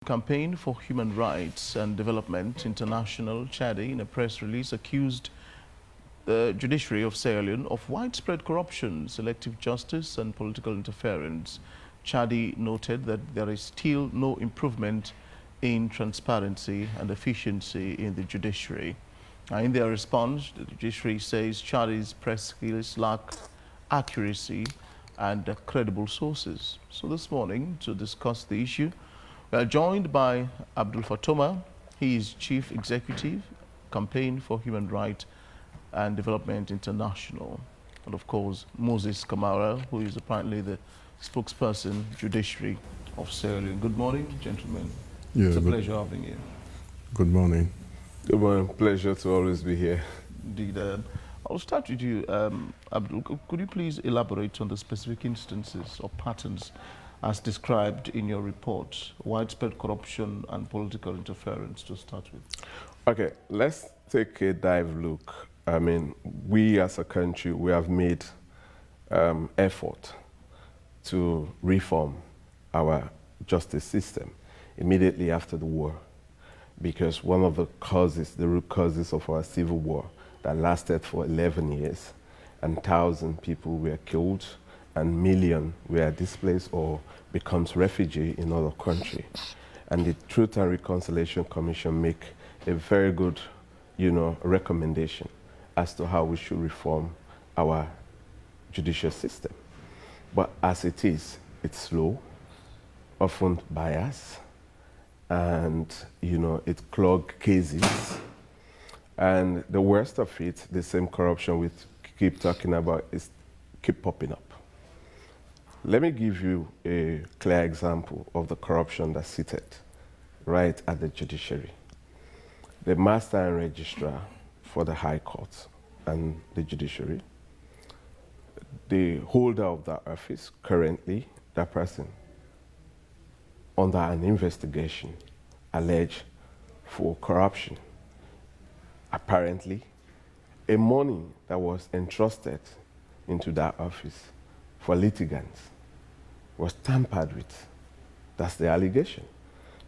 Campaign for Human Rights and Development International, CHRDI, in a press release accused the judiciary of Sierra Leone of widespread corruption, selective justice and political interference. CHRDI noted that there is still no improvement in transparency and efficiency in the judiciary. In their response, the judiciary says CHRDI's press skills lack accuracy and credible sources. So this morning, to discuss the issue, we are joined by Abdul Fatoma. He is Chief Executive, Campaign for Human Rights and Development International. And of course, Moses Kamara, who is apparently the spokesperson, Judiciary of Sierra Leone. Good morning, gentlemen. Yeah, it's a pleasure having you. Good morning. Good morning. Pleasure to always be here. Indeed. I'll start with you, Abdul. Could you please elaborate on the specific instances or patterns as described in your report, widespread corruption and political interference, to start with? Okay, let's take a dive look. I mean, we as a country, we have made effort to reform our justice system immediately after the war, because one of the causes, the root causes of our civil war that lasted for 11 years, and 1,000 people were killed, and millions were displaced or becomes refugee in other countries. And the Truth and Reconciliation Commission make a very good, recommendation as to how we should reform our judicial system. But as it is, it's slow, often biased, and it clogs cases. And the worst of it, the same corruption we keep talking about, is keep popping up. Let me give you a clear example of the corruption that's seated right at the judiciary. The master and registrar for the High Court and the judiciary, the holder of that office, currently, that person, under an investigation, alleged for corruption. Apparently, a money that was entrusted into that office for litigants was tampered with. That's the allegation.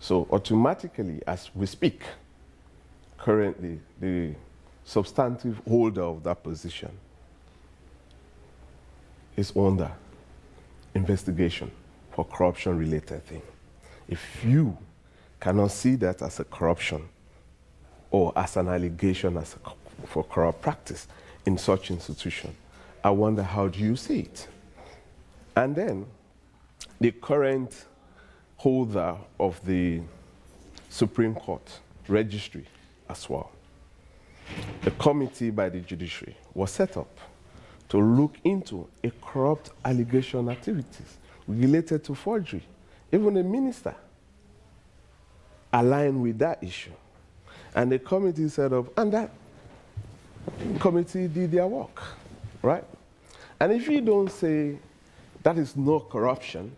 So automatically, as we speak, currently the substantive holder of that position is under investigation for corruption-related thing. If you cannot see that as a corruption or as an allegation for corrupt practice in such institution, I wonder, how do you see it? And then the current holder of the Supreme Court registry as well. A committee by the judiciary was set up to look into a corrupt allegation activities related to forgery. Even a minister aligned with that issue. And the committee set up, and that committee did their work, right? And if you don't say that is no corruption,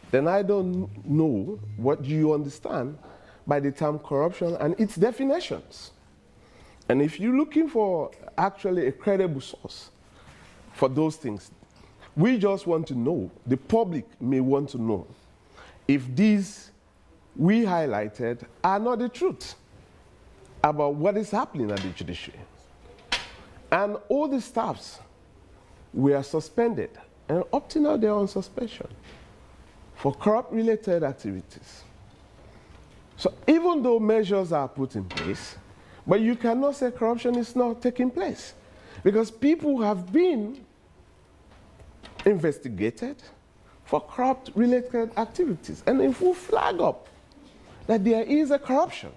then I don't know what you understand by the term corruption and its definitions. And if you're looking for actually a credible source for those things, we just want to know, the public may want to know, if these we highlighted are not the truth about what is happening at the judiciary. And all the staffs were suspended, and up to now they're on suspension for corrupt-related activities. So even though measures are put in place, but you cannot say corruption is not taking place, because people have been investigated for corrupt-related activities. And if we flag up that there is a corruption,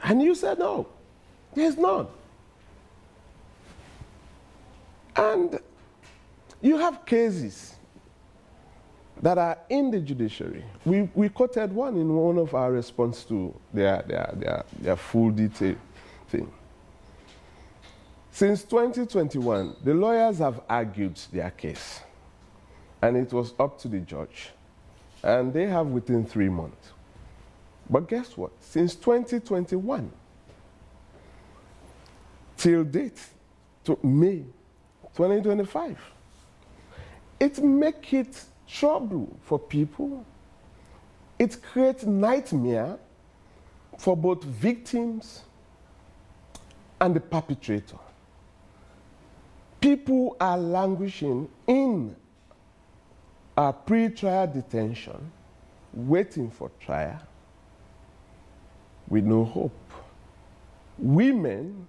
and you said no, there's none. And you have cases that are in the judiciary. We quoted one in one of our response to their full detail thing. Since 2021, the lawyers have argued their case, and it was up to the judge. And they have within 3 months. But guess what? Since 2021 till date, to May 2025, it makes it trouble for people it creates nightmare for both victims and the perpetrator. People are languishing in a pre-trial detention, waiting for trial with no hope. Women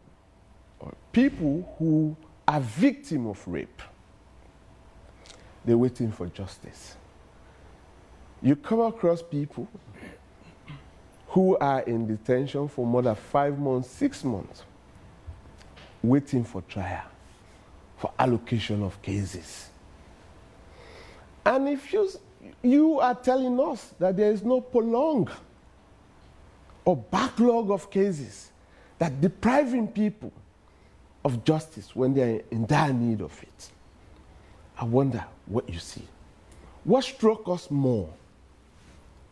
or people who are victims of rape, they're waiting for justice. You come across people who are in detention for more than 5 months, 6 months, waiting for trial, for allocation of cases. And if you are telling us that there is no prolonged or backlog of cases that depriving people of justice when they are in dire need of it, I wonder what you see. What struck us more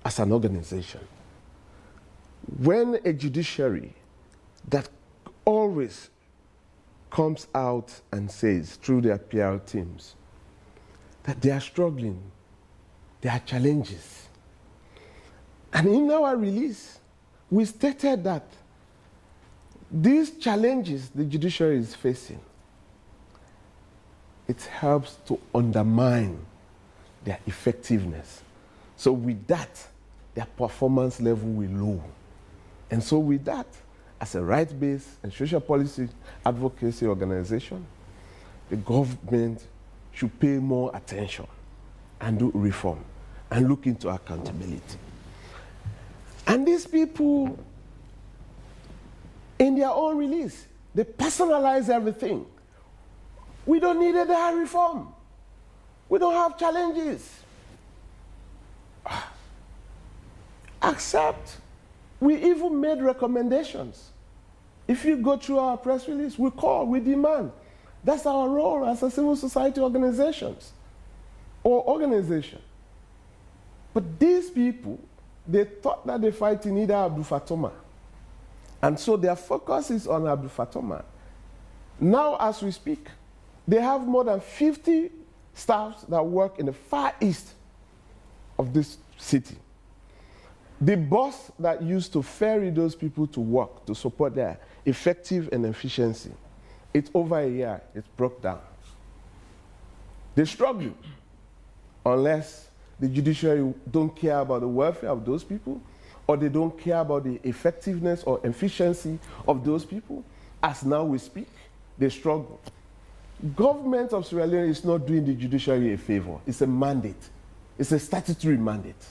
as an organization? When a judiciary that always comes out and says through their PR teams that they are struggling, there are challenges. And in our release, we stated that these challenges the judiciary is facing, it helps to undermine their effectiveness. So with that, their performance level will low. And so with that, as a right-based and social policy advocacy organization, the government should pay more attention and do reform and look into accountability. And these people, in their own release, they personalize everything. We don't need a dire reform. We don't have challenges. Except we even made recommendations. If you go through our press release, we call, we demand. That's our role as a civil society organizations or organization. But these people, they thought that they fight in either Abdul Fatoma. And so their focus is on Abdul Fatoma. Now, as we speak, they have more than 50 staffs that work in the far east of this city. The bus that used to ferry those people to work to support their effective and efficiency, it's over a year, it's broke down. They struggle unless the judiciary don't care about the welfare of those people, or they don't care about the effectiveness or efficiency of those people. As now we speak, they struggle. Government of Sierra Leone is not doing the judiciary a favor. It's a mandate. It's a statutory mandate.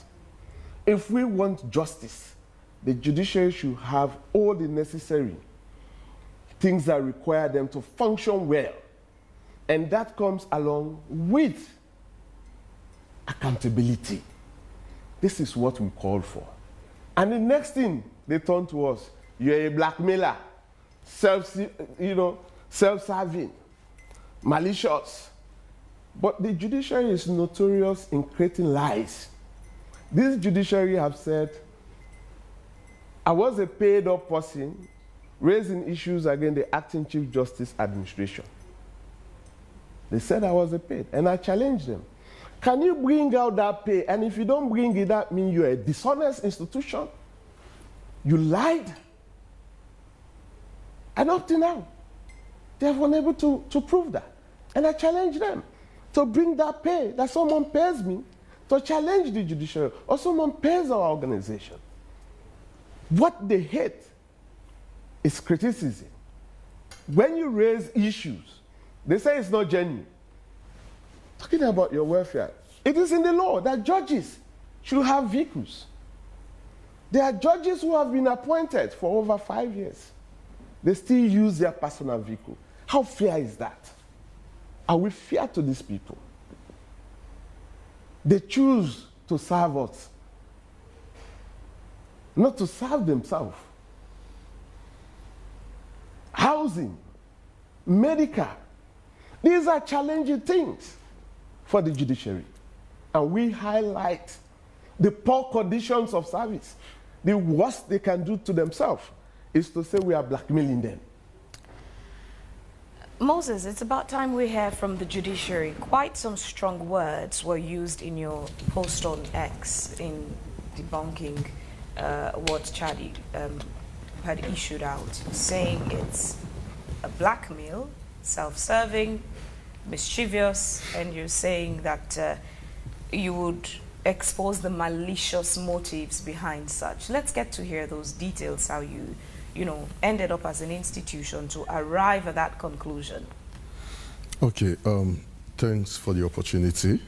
If we want justice, the judiciary should have all the necessary things that require them to function well. And that comes along with accountability. This is what we call for. And the next thing they turn to us, you're a blackmailer, self-serving, malicious. But the judiciary is notorious in creating lies. This judiciary have said, I was a paid-up person raising issues against the acting Chief Justice administration. They said I was a paid, and I challenged them. Can you bring out that pay? And if you don't bring it, that means you're a dishonest institution. You lied. And up to now, they have been able to prove that. And I challenge them to bring that pay that someone pays me to challenge the judiciary, or someone pays our organization. What they hate is criticism. When you raise issues, they say it's not genuine. Talking about your welfare, it is in the law that judges should have vehicles. There are judges who have been appointed for over 5 years. They still use their personal vehicle. How fair is that? Are we fair to these people? They choose to serve us, not to serve themselves. Housing, medical, these are challenging things for the judiciary. And we highlight the poor conditions of service. The worst they can do to themselves is to say we are blackmailing them. Moses, it's about time we hear from the judiciary. Quite some strong words were used in your post on X in debunking what CHRDI had issued out, saying it's a blackmail, self-serving, mischievous, and you're saying that you would expose the malicious motives behind such. Let's get to hear those details, how you know, ended up as an institution to arrive at that conclusion. Okay, thanks for the opportunity.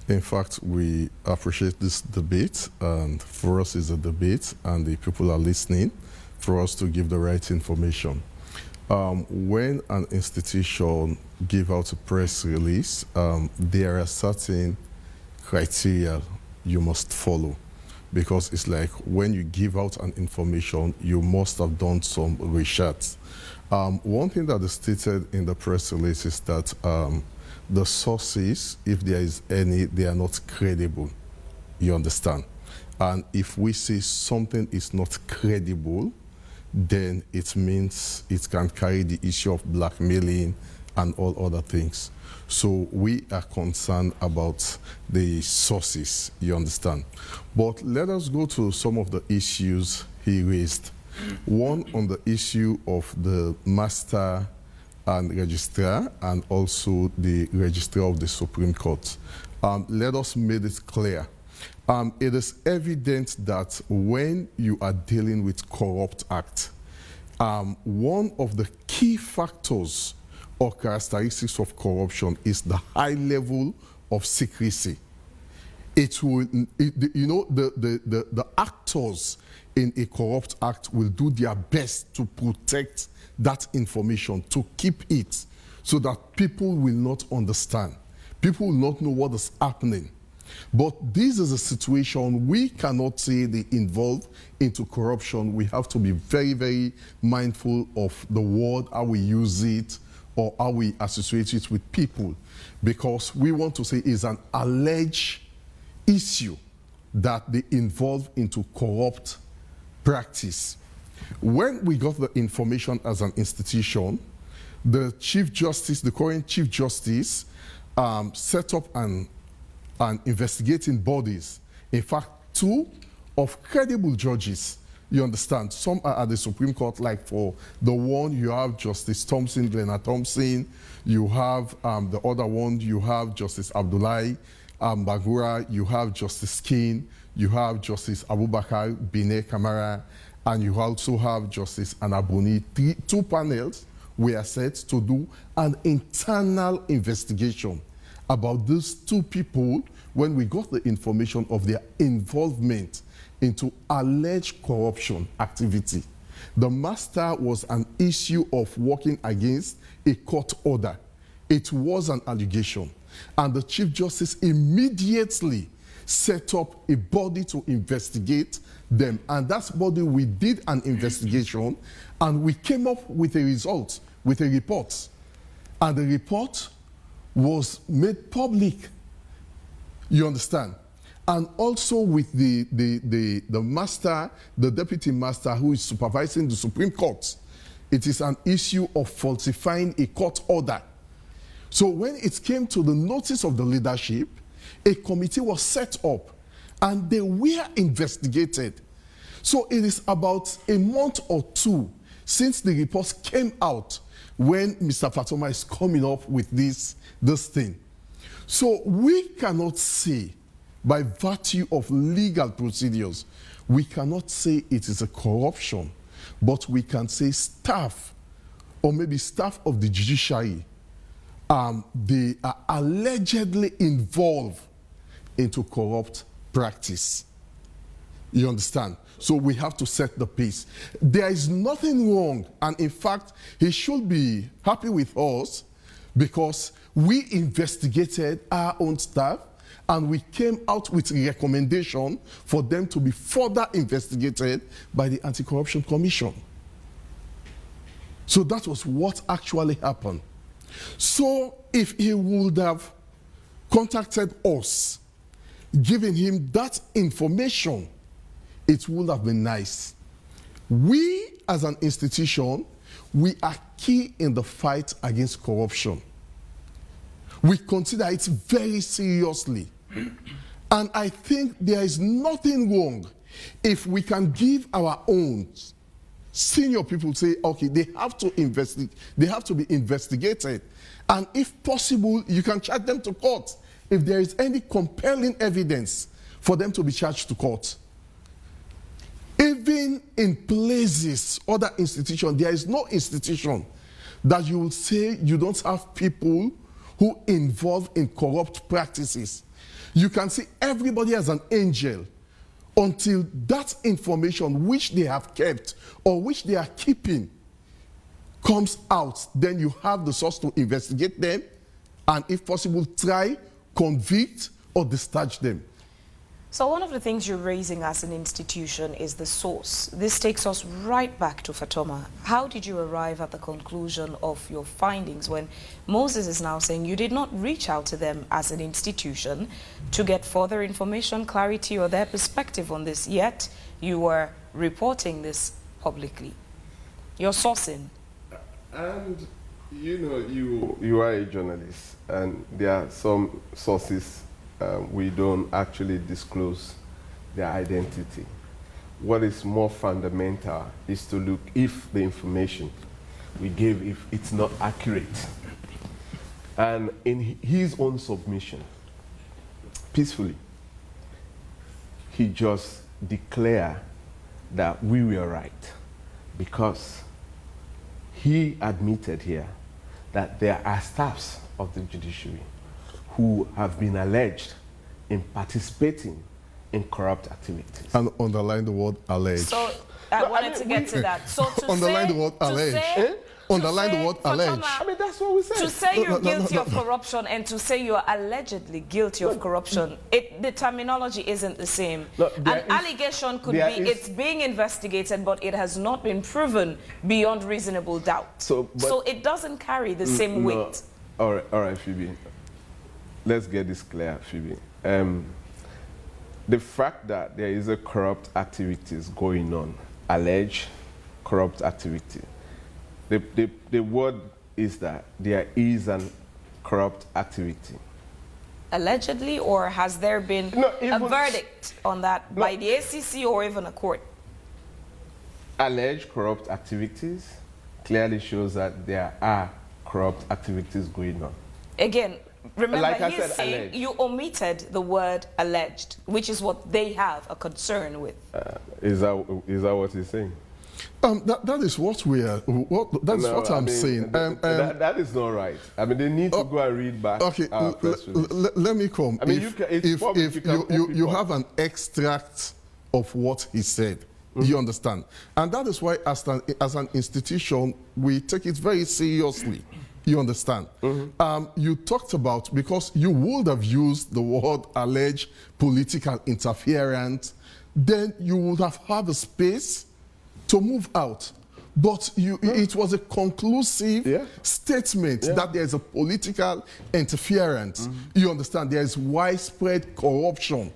In fact, we appreciate this debate, and for us it's a debate, and the people are listening for us to give the right information. When an institution gives out a press release, there are certain criteria you must follow, because it's like when you give out an information, you must have done some research. One thing that is stated in the press release is that the sources, if there is any, they are not credible. You understand? And if we say something is not credible, then it means it can carry the issue of blackmailing and all other things. So we are concerned about the sources, you understand? But let us go to some of the issues he raised. One on the issue of the master and registrar, and also the registrar of the Supreme Court. Let us make it clear. It is evident that when you are dealing with corrupt act, one of the key factors or characteristics of corruption is the high level of secrecy. It will, you know, the actors in a corrupt act will do their best to protect that information, to keep it, so that people will not understand. People will not know what is happening. But this is a situation we cannot say they involve into corruption. We have to be very, very mindful of the word, how we use it, or how we associate it with people, because we want to say it's an alleged issue that they involve into corrupt practice. When we got the information as an institution, the Chief Justice, the current Chief Justice, set up an investigating bodies. In fact, 2 of credible judges. You understand? Some are at the Supreme Court, like for the one you have Justice Thompson, Glenna Thompson. You have the other one, you have Justice Abdullahi Bagura, you have Justice King, you have Justice Abubakar Bine Kamara, and you also have Justice Anabuni. 2 panels were set to do an internal investigation about these 2 people when we got the information of their involvement into alleged corruption activity. The master was an issue of working against a court order. It was an allegation. And the Chief Justice immediately set up a body to investigate them. And that body, we did an investigation, and we came up with a result, with a report. And the report was made public. You understand? And also with the master, the deputy master who is supervising the Supreme Court, it is an issue of falsifying a court order. So when it came to the notice of the leadership, a committee was set up and they were investigated. So it is about a month or 2 since the reports came out when Mr. Fatoma is coming up with this thing. So we cannot say, by virtue of legal procedures, we cannot say it is a corruption, but we can say staff, or maybe staff of the judiciary, they are allegedly involved into corrupt practice. You understand? So we have to set the pace. There is nothing wrong, and in fact, he should be happy with us, because we investigated our own staff and we came out with a recommendation for them to be further investigated by the Anti-Corruption Commission. So that was what actually happened. So if he would have contacted us, giving him that information, it would have been nice. We, as an institution, we are key in the fight against corruption. We consider it very seriously. And I think there is nothing wrong if we can give our own senior people say, okay, they have to investigate, they have to be investigated. And if possible, you can charge them to court if there is any compelling evidence for them to be charged to court. Even in places, other institutions, there is no institution that you will say you don't have people who involve in corrupt practices. You can see everybody as an angel until that information which they have kept or which they are keeping comes out. Then you have the source to investigate them and, if possible, try, convict, or discharge them. So one of the things you're raising as an institution is the source. This takes us right back to Fatoma. How did you arrive at the conclusion of your findings when Moses is now saying you did not reach out to them as an institution to get further information, clarity, or their perspective on this, yet you were reporting this publicly? You're sourcing. And you know, you are a journalist, and there are some sources we don't actually disclose their identity. What is more fundamental is to look if the information we gave, if it's not accurate. And in his own submission, peacefully, he just declared that we were right, because he admitted here that there are staffs of the judiciary who have been alleged in participating in corrupt activities. And underline the word alleged. So I wanted to get to that. So to Underline say, the word alleged. Underline the word alleged. I mean, that's what we said. To say you're guilty of corruption and to say you're allegedly guilty of corruption, the terminology isn't the same. An allegation could be it's being investigated, but it has not been proven beyond reasonable doubt. So it doesn't carry the same weight. All right, Phoebe. Let's get this clear, Phoebe. The fact that there is a corrupt activities going on, alleged corrupt activity, the word is that there is an corrupt activity. Allegedly, or has there been a verdict on that by the ACC or even a court? Alleged corrupt activities clearly shows that there are corrupt activities going on. Again, remember, like I he's said, saying alleged. You omitted the word alleged, which is what they have a concern with. Is that what he's saying? That is what we are. That's what I'm saying. That is not right. I mean, they need to go and read back. Okay, our press release. let me come. I mean, if you have an extract of what he said, you understand, and that is why, as an institution, we take it very seriously. You understand? You talked about, because you would have used the word alleged political interference, then you would have had a space to move out. But it was a conclusive statement that there is a political interference. You understand? There is widespread corruption.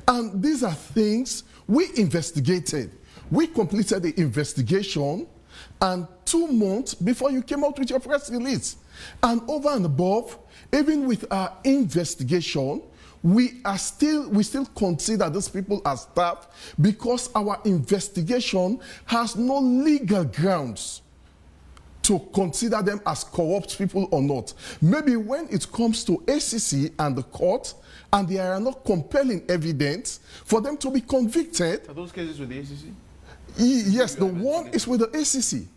And these are things we investigated. We completed the investigation, and 2 months before you came out with your press release. And over and above, even with our investigation, we still consider these people as staff because our investigation has no legal grounds to consider them as corrupt people or not. Maybe when it comes to ACC and the court, and there are no compelling evidence for them to be convicted. Are those cases with the ACC? Yes, the one is with the ACC.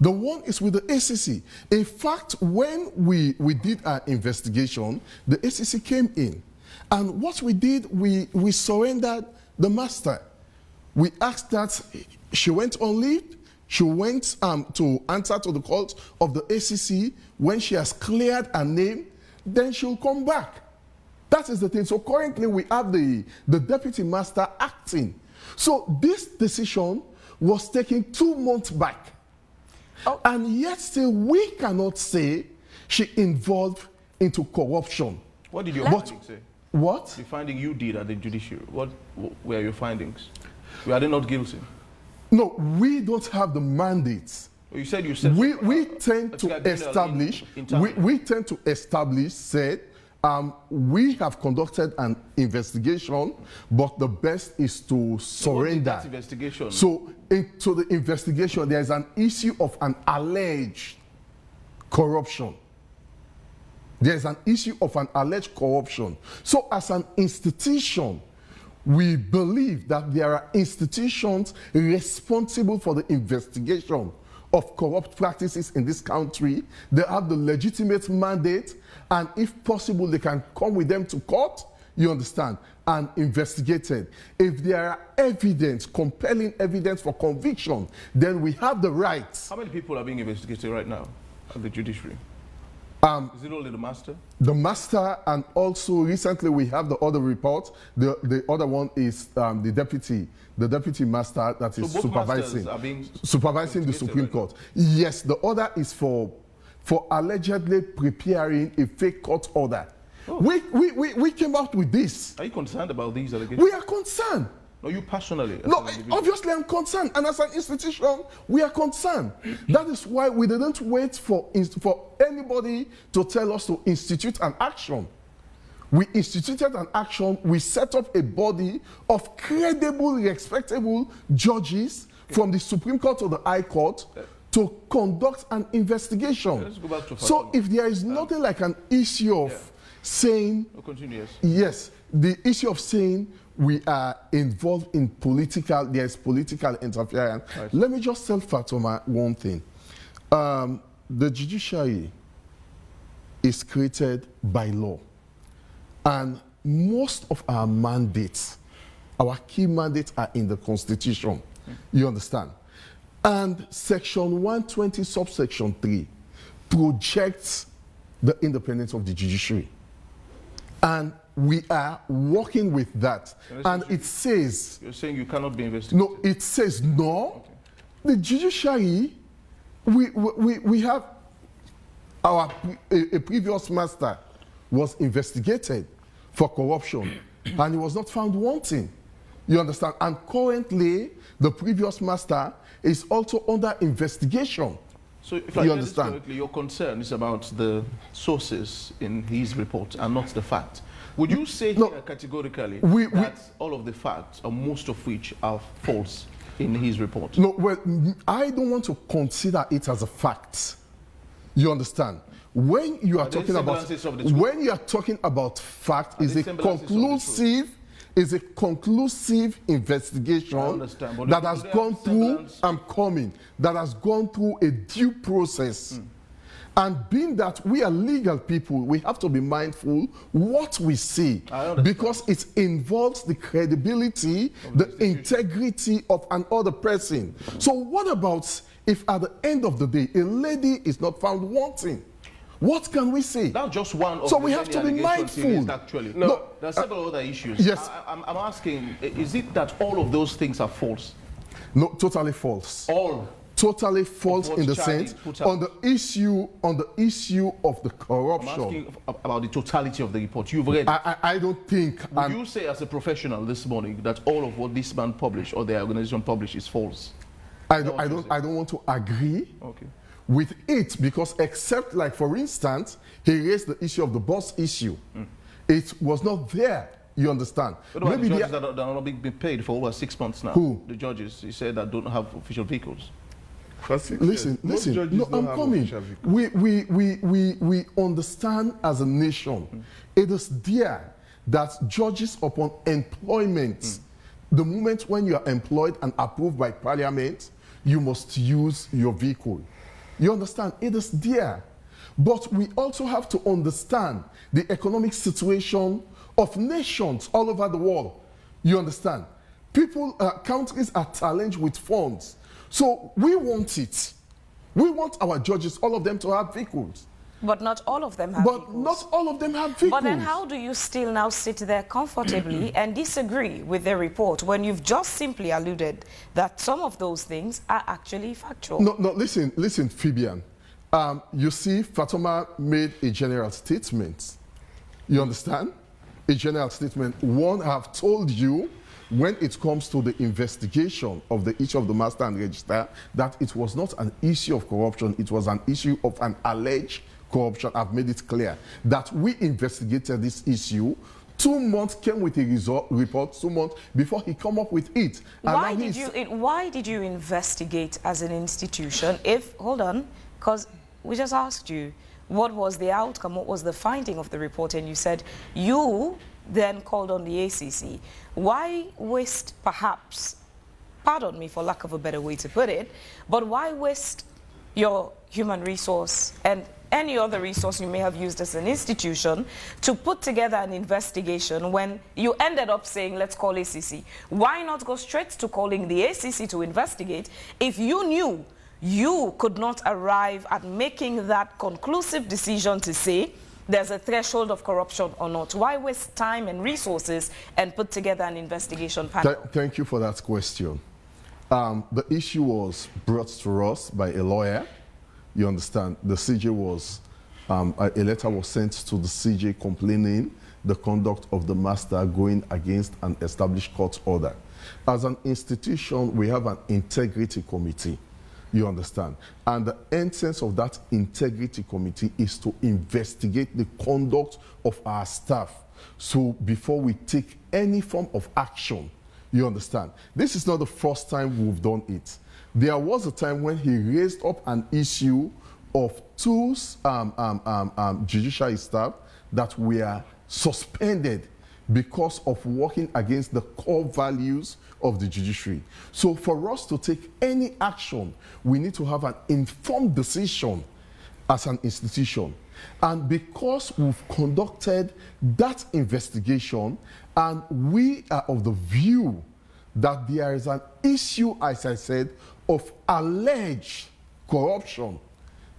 The one is with the ACC. In fact, when we did our investigation, the ACC came in. And what we did, we surrendered the master. We asked that she went on leave. She went to answer to the calls of the ACC. When she has cleared her name, then she'll come back. That is the thing. So currently we have the deputy master acting. So this decision was taken 2 months back. And yet still we cannot say she involved into corruption. What did your findings say? What? The finding you did at the judiciary, what were your findings? Were they not guilty? No, we don't have the mandates. Well, you said you said we tend to establish, said We have conducted an investigation, but the best is to surrender. That investigation? So into the investigation, there is an issue of an alleged corruption. There is an issue of an alleged corruption. So as an institution, we believe that there are institutions responsible for the investigation of corrupt practices in this country. They have the legitimate mandate, and if possible, they can come with them to court, you understand, and investigate it. If there are evidence, compelling evidence for conviction, then we have the right. How many people are being investigated right now at the judiciary? Is it only the master? The master, and also recently we have the other report. The other one is the deputy master that is supervising the Supreme Court. Yes, the other is for allegedly preparing a fake court order. Oh. We came out with this. Are you concerned about these allegations? We are concerned. No, you personally? No, obviously I'm concerned, and as an institution, we are concerned. That is why we didn't wait for anybody to tell us to institute an action. We instituted an action. We set up a body of credible, respectable judges from the Supreme Court to the High Court to conduct an investigation. Let's go back to so if there is nothing like an issue of saying, yes, the issue of saying we are involved in there's political interference. Right. Let me just tell Fatoma one thing. The judiciary is created by law. And most of our mandates, our key mandates are in the Constitution. You understand? And Section 120, subsection 3, projects the independence of the judiciary. And we are working with that. And it says... You're saying you cannot be investigated? No, it says no. Okay. The judiciary, we have a previous master was investigated for corruption and he was not found wanting. You understand? And currently, the previous master is also under investigation. So if I understand correctly, your concern is about the sources in his report and not the fact. Would you say here categorically that all of the facts, or most of which, are false in his report? No, well, I don't want to consider it as a fact. You understand? When you are talking about fact, is a conclusive investigation that has gone through. That has gone through a due process. And being that we are legal people, we have to be mindful what we say, because it involves the credibility, the integrity of another person. So what about if at the end of the day, a lady is not found wanting? What can we say? That's just one of so we have to be mindful. Actually, no, there are several other issues. Yes, I'm asking: is it that all of those things are false? No, totally false. All. Totally false in the sense on the issue of the corruption. I'm asking about the totality of the report. You've read. I don't think. Would you say, as a professional, this morning that all of what this man published or the organization published is false? I don't want to agree. Okay. With it, because except, like, for instance, he raised the issue of the bus issue. It was not there. You understand? But maybe the judges that are not being paid for over 6 months now. Who? The judges, he said, that don't have official vehicles. Listen. No, I'm coming. We understand as a nation. It is there that judges upon employment, the moment when you are employed and approved by Parliament, you must use your vehicle. You understand? It is there. But we also have to understand the economic situation of nations all over the world. You understand? Countries are challenged with funds. So we want it. We want our judges, all of them, to have vehicles. But not all of them have vehicles. But not all of them have vehicles. But then how do you still now sit there comfortably and disagree with the report when you've just simply alluded that some of those things are actually factual? No, listen, Fabian. You see, Fatoma made a general statement. You understand? A general statement. One, I have told you, when it comes to the investigation of each of the master and register, that it was not an issue of corruption, it was an issue of an alleged corruption. I've made it clear that we investigated this issue. 2 months came with a report, 2 months before he come up with it. Why did you investigate as an institution hold on, because we just asked you, what was the outcome, what was the finding of the report, and you said you then called on the ACC. Why waste, perhaps, pardon me for lack of a better way to put it, but why waste your human resource and any other resource you may have used as an institution to put together an investigation when you ended up saying, let's call ACC? Why not go straight to calling the ACC to investigate if you knew you could not arrive at making that conclusive decision to say there's a threshold of corruption or not? Why waste time and resources and put together an investigation panel? Thank you for that question. The issue was brought to us by a lawyer. You understand? The CJ was, a letter was sent to the CJ complaining the conduct of the master going against an established court order. As an institution, we have an integrity committee. You understand? And the essence of that integrity committee is to investigate the conduct of our staff. So before we take any form of action, you understand? This is not the first time we've done it. There was a time when he raised up an issue of 2 judicial staff that were suspended because of working against the core values of the judiciary. So for us to take any action, we need to have an informed decision as an institution. And because we've conducted that investigation and we are of the view that there is an issue, as I said, of alleged corruption,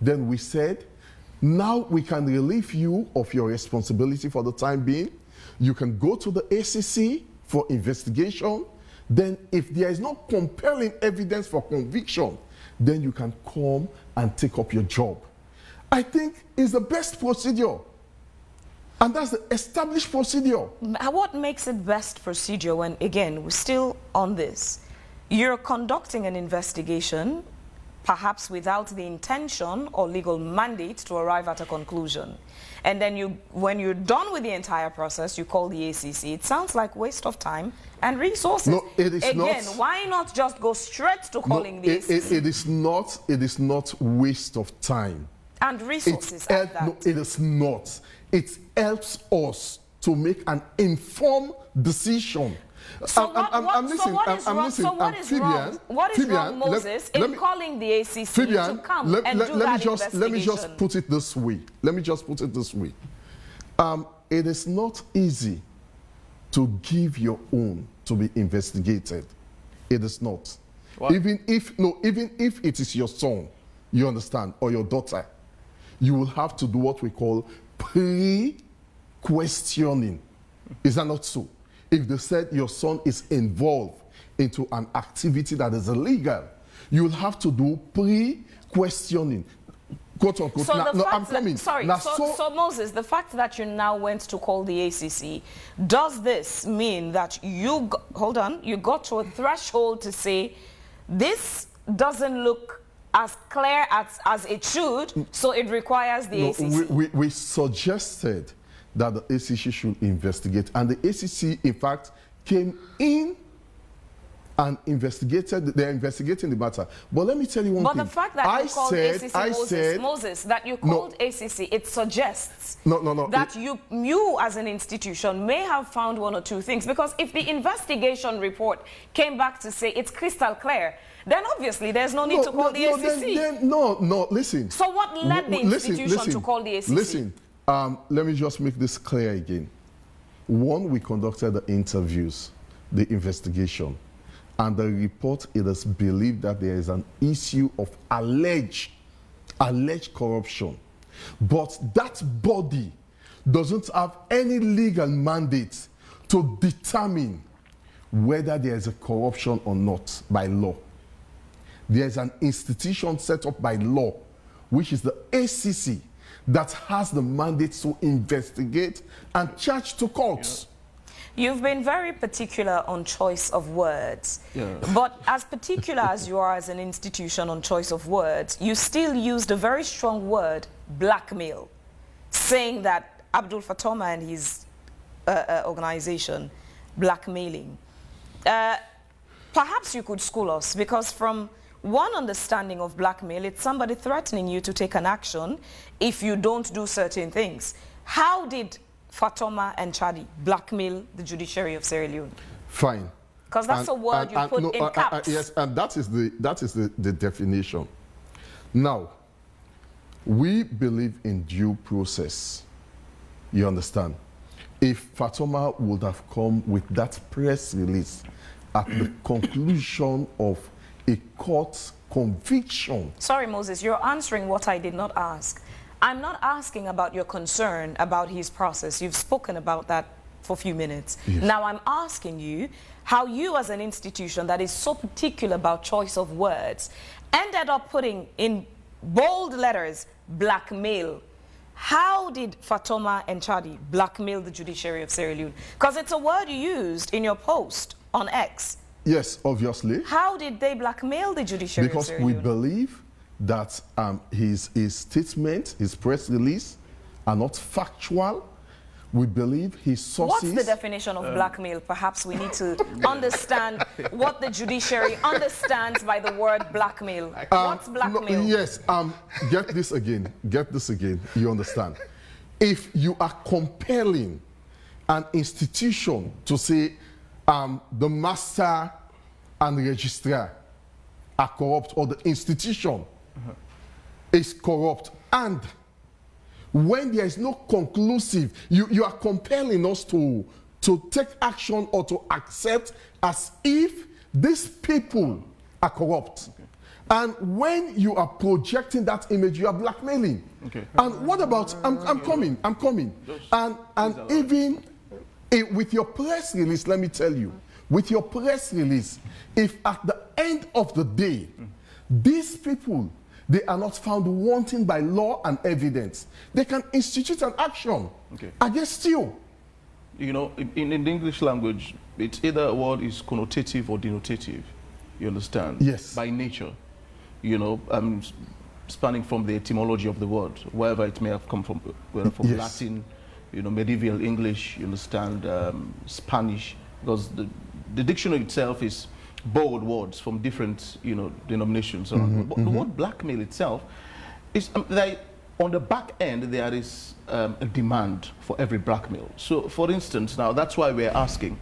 then we said, now we can relieve you of your responsibility for the time being. You can go to the ACC for investigation. Then if there is no compelling evidence for conviction, then you can come and take up your job. I think it's the best procedure. And that's the established procedure. What makes it best procedure when, again, we're still on this? You're conducting an investigation, perhaps without the intention or legal mandate to arrive at a conclusion. And then when you're done with the entire process, you call the ACC. It sounds like waste of time and resources. No, it is not. Again, why not just go straight to calling the ACC? It is not waste of time. And resources No, it is not. It helps us to make an informed decision. So what is wrong, Moses, in calling the ACC to come and do that investigation? Let me just put it this way. It is not easy to give your own to be investigated. It is not. What? Even if it is your son, you understand, or your daughter, you will have to do what we call pre-questioning. Is that not so? If they said your son is involved into an activity that is illegal, you will have to do pre-questioning. Quote unquote. So Moses, the fact that you now went to call the ACC, does this mean that you got to a threshold to say this doesn't look as clear as it should, so it requires the ACC? We suggested that the ACC should investigate, and the ACC, in fact, came in and investigated. They're investigating the matter. But let me tell you one thing. But the fact that you called ACC, Moses, that you called ACC, it suggests that you as an institution may have found 1 or 2 things. Because if the investigation report came back to say it's crystal clear, then obviously there's no need to call the ACC. Listen. So what led the institution to call the ACC? Listen. Let me just make this clear again. 1, we conducted the interviews, the investigation, and the report, it is believed that there is an issue of alleged corruption. But that body doesn't have any legal mandate to determine whether there is a corruption or not by law. There is an institution set up by law, which is the ACC, that has the mandate to investigate and charge to courts. You've been very particular on choice of words. But as particular as you are as an institution on choice of words, you still used a very strong word, blackmail, saying that Abdul Fatoma and his organization blackmailing. Perhaps you could school us, because from one understanding of blackmail, it's somebody threatening you to take an action if you don't do certain things. How did Fatoma and CHRDI blackmail the judiciary of Sierra Leone? Fine. Because that's a word you put in caps. Yes, and that is the definition. Now, we believe in due process. You understand? If Fatoma would have come with that press release at the conclusion of a court conviction. Sorry, Moses, you're answering what I did not ask. I'm not asking about your concern about his process. You've spoken about that for a few minutes. Yes. Now I'm asking you how you, as an institution that is so particular about choice of words, ended up putting in bold letters blackmail. How did Fatoma and CHRDI blackmail the judiciary of Sierra Leone? Because it's a word you used in your post on X. Yes, obviously. How did they blackmail the judiciary Because of Sierra we Leone? believe that his statement, his press release, are not factual. We believe his sources... What's the definition of blackmail? Perhaps we need to understand what the judiciary understands by the word blackmail. What's blackmail? No, yes, get this again. Get this again. You understand? If you are compelling an institution to say the master and registrar are corrupt, or the institution is corrupt, and when there is no conclusive, you are compelling us to take action or to accept as if these people are corrupt. Okay. And when you are projecting that image, you are blackmailing. Okay. And what about, I'm coming. And even with your press release, let me tell you, with your press release, if at the end of the day, these people, they are not found wanting by law and evidence, they can institute an action against you. You know, in the English language, it's either a word is connotative or denotative. You understand? Yes. By nature. You know, spanning from the etymology of the word, wherever it may have come from, whether from yes. Latin, you know, medieval English, you understand, Spanish, because the dictionary itself is borrowed words from different, you know, denominations. But the word blackmail itself is on the back end there is a demand for every blackmail. So, for instance, now that's why we're asking: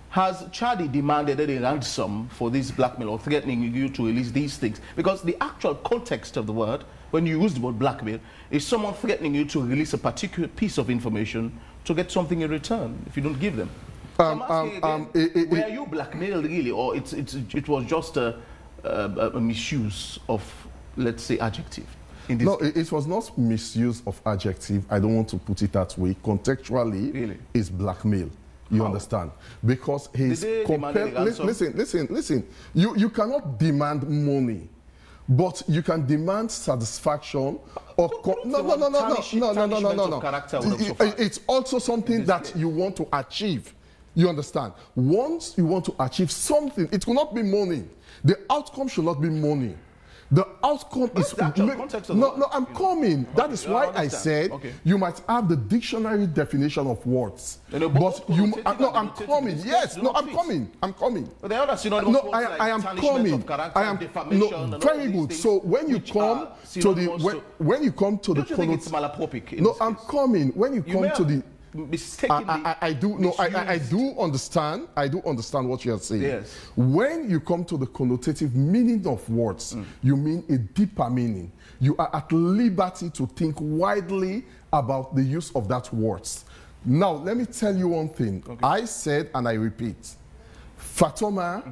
has CHRDI demanded a ransom for this blackmail or threatening you to release these things? Because the actual context of the word, when you use the word blackmail, is someone threatening you to release a particular piece of information to get something in return if you don't give them. So I'm asking again, were you blackmailed really, or it was just a misuse of, let's say, adjective? No, it was not misuse of adjective. I don't want to put it that way. Contextually, really? It's blackmail. You understand? Because he's compelled. Listen. You cannot demand money, but you can demand satisfaction or no. It's also something that you want to achieve. You understand? Once you want to achieve something, it will not be money. The outcome should not be money. The outcome is I'm coming. That is why I said you might have the dictionary definition of words, but you I'm coming. Yes, I'm coming. But the others, you know, no, I am coming. I am very good. So when you come to the when you come to the connotative, no, I'm coming. When you come to the I do understand what you are saying. Yes. When you come to the connotative meaning of words, you mean a deeper meaning. You are at liberty to think widely about the use of that words. Now, let me tell you one thing. I said, and I repeat, Fatoma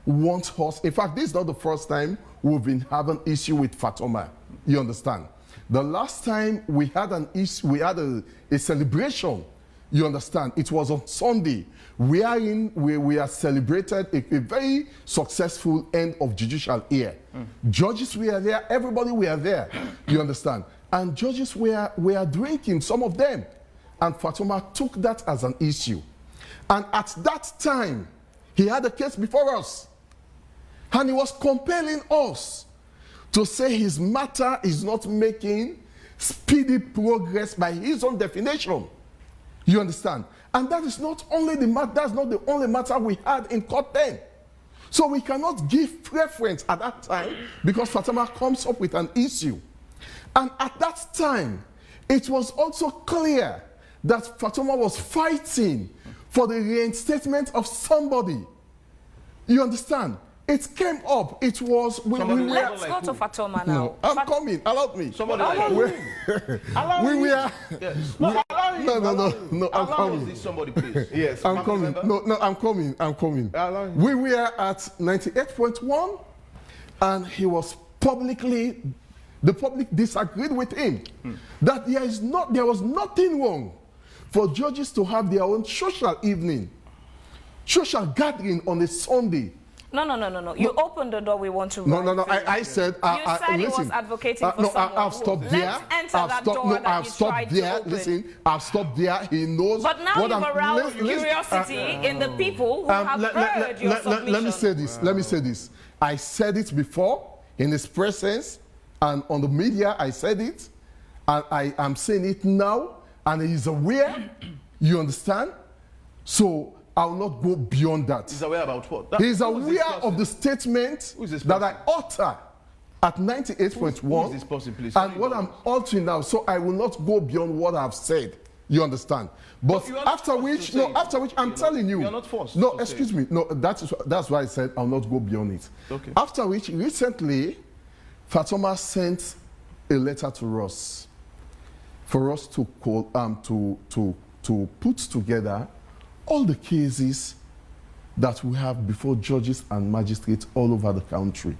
wants us. In fact, this is not the first time we've been having issue with Fatoma. You understand? The last time we had an issue, we had a celebration, you understand, it was on Sunday, wherein we are celebrated a very successful end of judicial year. Judges were there, everybody were there, you understand. And judges were drinking, some of them. And Fatoma took that as an issue. And at that time, he had a case before us. And he was compelling us to say his matter is not making speedy progress by his own definition. You understand? And that is not only that's not the only matter we had in court then. So we cannot give preference at that time because Fatoma comes up with an issue. And at that time, it was also clear that Fatoma was fighting for the reinstatement of somebody. You understand? It came up. It was... Let's go to Fatoma now. No, I'm coming. Allow me. Somebody like who? Yes. No, I'm Allow coming. this somebody, please. Yes. I'm coming. No, I'm coming. We were at 98.1, and he was the public disagreed with him that there was nothing wrong for judges to have their own social evening, social gathering on a Sunday. No. You opened the door. We want to. No. I said. You said he was advocating for someone. I've stopped there. Let's enter that door that you tried to open. Listen, I've stopped there. He knows. But now you've aroused curiosity in the people who have heard your submission. Let me say this. I said it before in his presence and on the media. I said it, and I am saying it now, and he is aware. You understand? So I will not go beyond that. He's aware about what? He's aware of the statement that I utter at 98.1. Who is this person, please? And what I'm altering now, so I will not go beyond what I've said. You understand? But after which, I'm telling you. You're not forced. No, excuse me. No, that's why I said I'll not go beyond it. Okay. After which, recently, Fatoma sent a letter to us for us to call to put together all the cases that we have before judges and magistrates all over the country.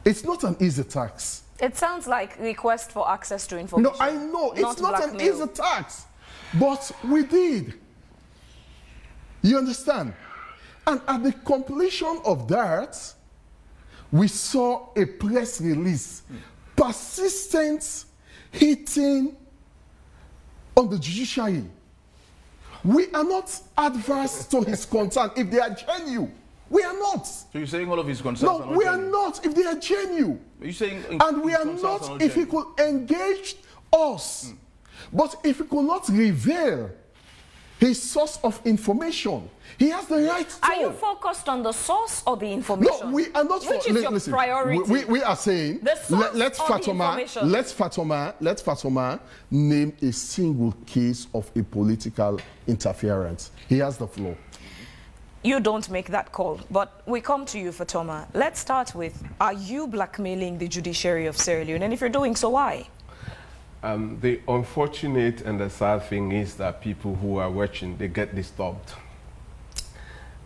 It's not an easy task. It sounds like request for access to information. No, I know. It's not an blackmail. easy task. But we did. You understand? And at the completion of that, we saw a press release. Persistent hitting on the judiciary. We are not adverse to his concern if they are genuine. We are not. So you're saying all of his concerns No, are not we are genuine? not if they are genuine. Are you saying And we are not if he could engage us. But if he could not reveal his source of information, he has the right to. Are you focused on the source or the information? No, we are not. Which is your priority? We are saying The source let or the information? let Fatoma name a single case of a political interference. He has the floor. You don't make that call, but we come to you, Fatoma. Let's start with, are you blackmailing the judiciary of Sierra Leone? And if you're doing so, why? The unfortunate and the sad thing is that people who are watching, they get disturbed.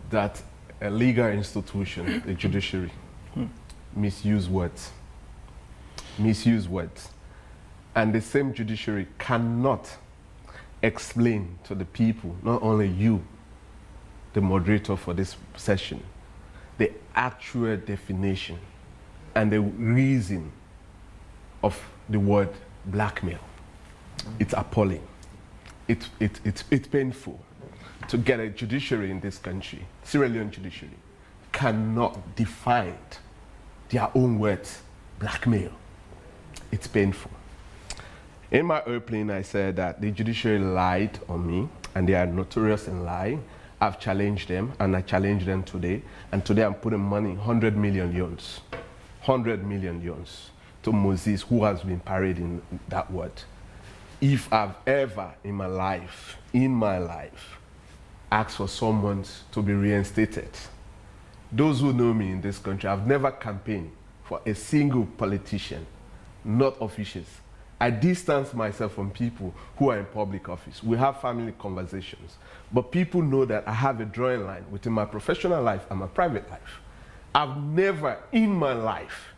That a legal institution, the judiciary, misuse words. Misuse words. And the same judiciary cannot explain to the people, not only you, the moderator for this session, the actual definition and the reason of the word blackmail. It's appalling. It's painful to get a judiciary in this country, Sierra Leone judiciary, cannot define their own words, blackmail. It's painful. In my airplane, I said that the judiciary lied on me, and they are notorious in lying. I've challenged them, and I challenge them today. And today I'm putting money, 100 million yuans, 100 million yuans to Moses, who has been parading that word. If I've ever in my life, asked for someone to be reinstated, those who know me in this country, I've never campaigned for a single politician, not officials. I distance myself from people who are in public office. We have family conversations. But people know that I have a drawing line within my professional life and my private life. I've never in my life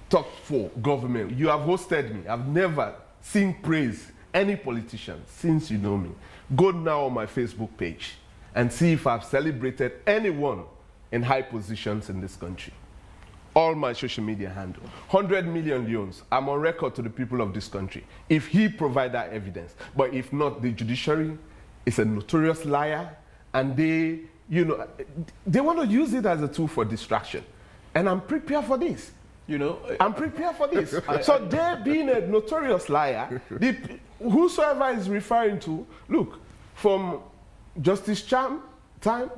talked for government. You have hosted me. I've never seen praise any politician since you know me. Go now on my Facebook page and see if I've celebrated anyone in high positions in this country. All my social media handle. 100 million loans. I'm on record to the people of this country. If he provide that evidence, but if not, the judiciary is a notorious liar, and they, they want to use it as a tool for distraction. And I'm prepared for this. You know, I'm prepared for this. So they being a notorious liar, whosoever is referring to, look, from Justice Cham time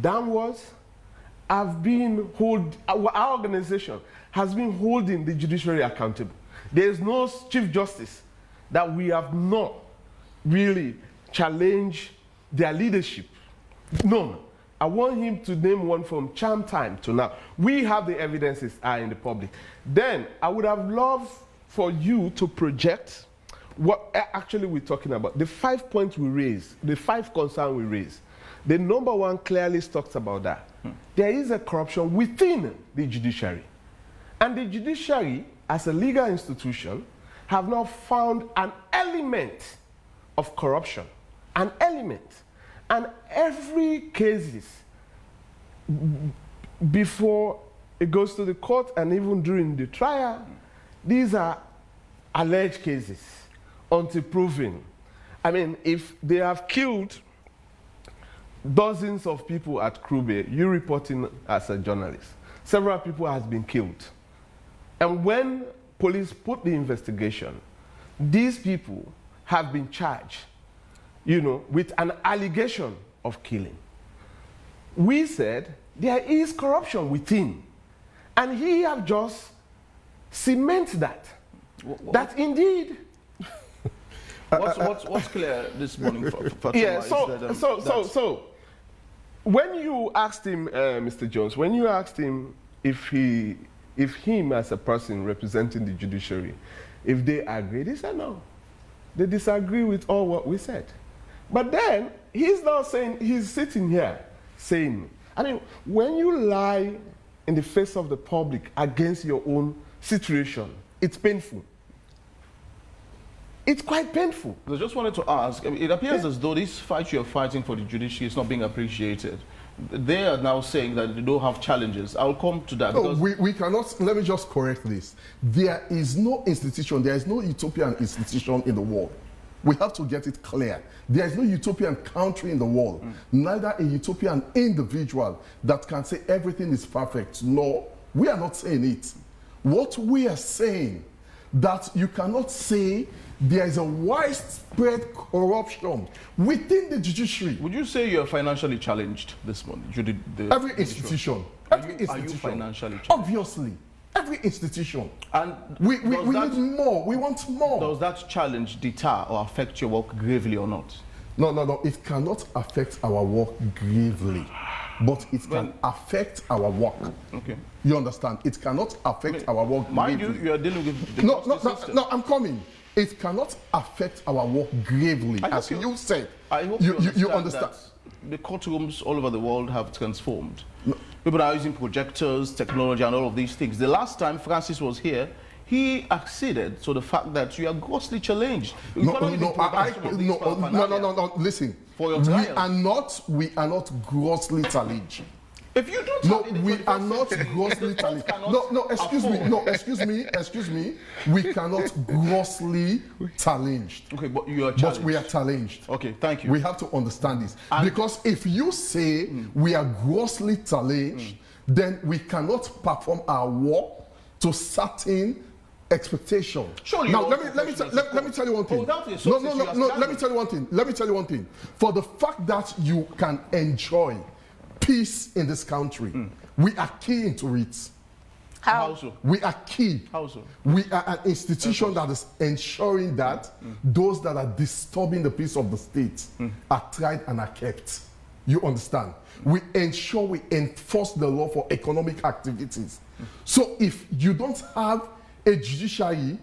downwards, our organization has been holding the judiciary accountable. There is no Chief Justice that we have not really challenged their leadership. None. I want him to name one from Cham time to now. We have the evidences are in the public. Then I would have loved for you to project what actually we're talking about. The 5 points we raised, the 5 concerns we raised. The number one clearly talks about that. There is a corruption within the judiciary. And the judiciary, as a legal institution, have now found an element of corruption. An element. And every case, before it goes to the court and even during the trial, these are alleged cases until proven. I mean, if they have killed dozens of people at Krube, you reporting as a journalist, several people has been killed. And when police put the investigation, these people have been charged, you know, with an allegation of killing. We said there is corruption within, and he have just cemented that. That indeed. What's clear this morning for Fatima? Yeah. Is So when you asked him, Mr. Jones, when you asked him if him as a person representing the judiciary, if they agreed, he said no. They disagree with all what we said. But then he's now saying, he's sitting here saying, I mean, when you lie in the face of the public against your own situation, it's painful. It's quite painful. I just wanted to ask, I mean, it appears as though this fight you're fighting for the judiciary is not being appreciated. They are now saying that they don't have challenges. I'll come to that. No, we cannot, let me just correct this. There is no institution, there is no utopian institution in the world. We have to get it clear. There is no utopian country in the world, neither a utopian individual that can say everything is perfect. No, we are not saying it. What we are saying, that you cannot say there is a widespread corruption within the judiciary. Would you say you're financially challenged this morning? Every institution. Are you financially challenged? Obviously. Every institution. And we need more. We want more. Does that challenge deter or affect your work gravely or not? No. It cannot affect our work gravely, but it can affect our work. Okay. You understand? It cannot affect our work mind gravely. you are dealing with the justice system. No, I'm coming. It cannot affect our work gravely, as you said. I hope you understand. That the courtrooms all over the world have transformed. No. People are using projectors, technology, and all of these things. The last time Francis was here, he acceded to the fact that you are grossly challenged. No. Listen, for your trials. We are not grossly challenged. If you don't, no, we are not grossly challenged. Excuse me. We cannot grossly challenged. Okay, but you are challenged. But we are challenged. Okay, thank you. We have to understand this. Because if you say we are grossly challenged, then we cannot perform our work to certain expectation. Surely now, let me tell you one thing. Let me tell you one thing. For the fact that you can enjoy peace in this country, we are key into it. How so? We are key. How so? We are an institution that is ensuring that those that are disturbing the peace of the state are tried and are kept. You understand? We ensure we enforce the law for economic activities. So if you don't have a judiciary,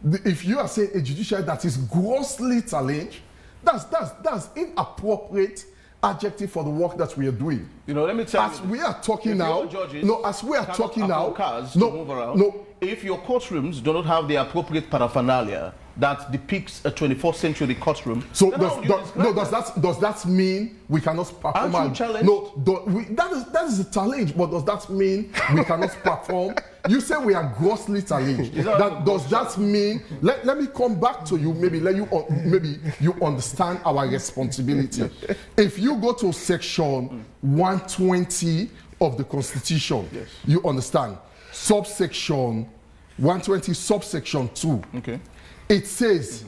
if you are saying a judiciary that is grossly challenged, that's inappropriate adjective for the work that we are doing. You know, let me tell you. As we are talking now, if your courtrooms do not have the appropriate paraphernalia that depicts a 21st century courtroom, so does that mean we cannot perform? That is a challenge, but does that mean we cannot perform? You say we are grossly challenged. Does that mean? Let me come back to you. Maybe you understand our responsibility. If you go to section 120 of the Constitution. Yes. You understand? Subsection 120, subsection 2. Okay. It says,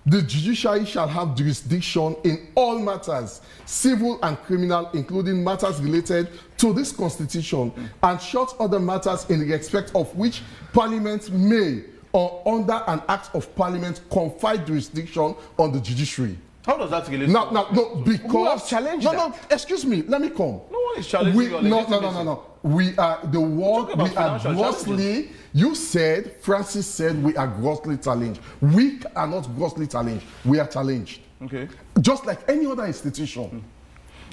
the judiciary shall have jurisdiction in all matters, civil and criminal, including matters related to this Constitution, and short other matters in respect of which Parliament may, or under an Act of Parliament, confide jurisdiction on the judiciary. How does that relate? No, because... Who has challenged that? No, excuse me, let me come. No one is challenging your legitimacy. No. We are, the word, Talk about we are financial grossly, you said, Francis said we are grossly challenged. We are not grossly challenged, we are challenged. Okay. Just like any other institution.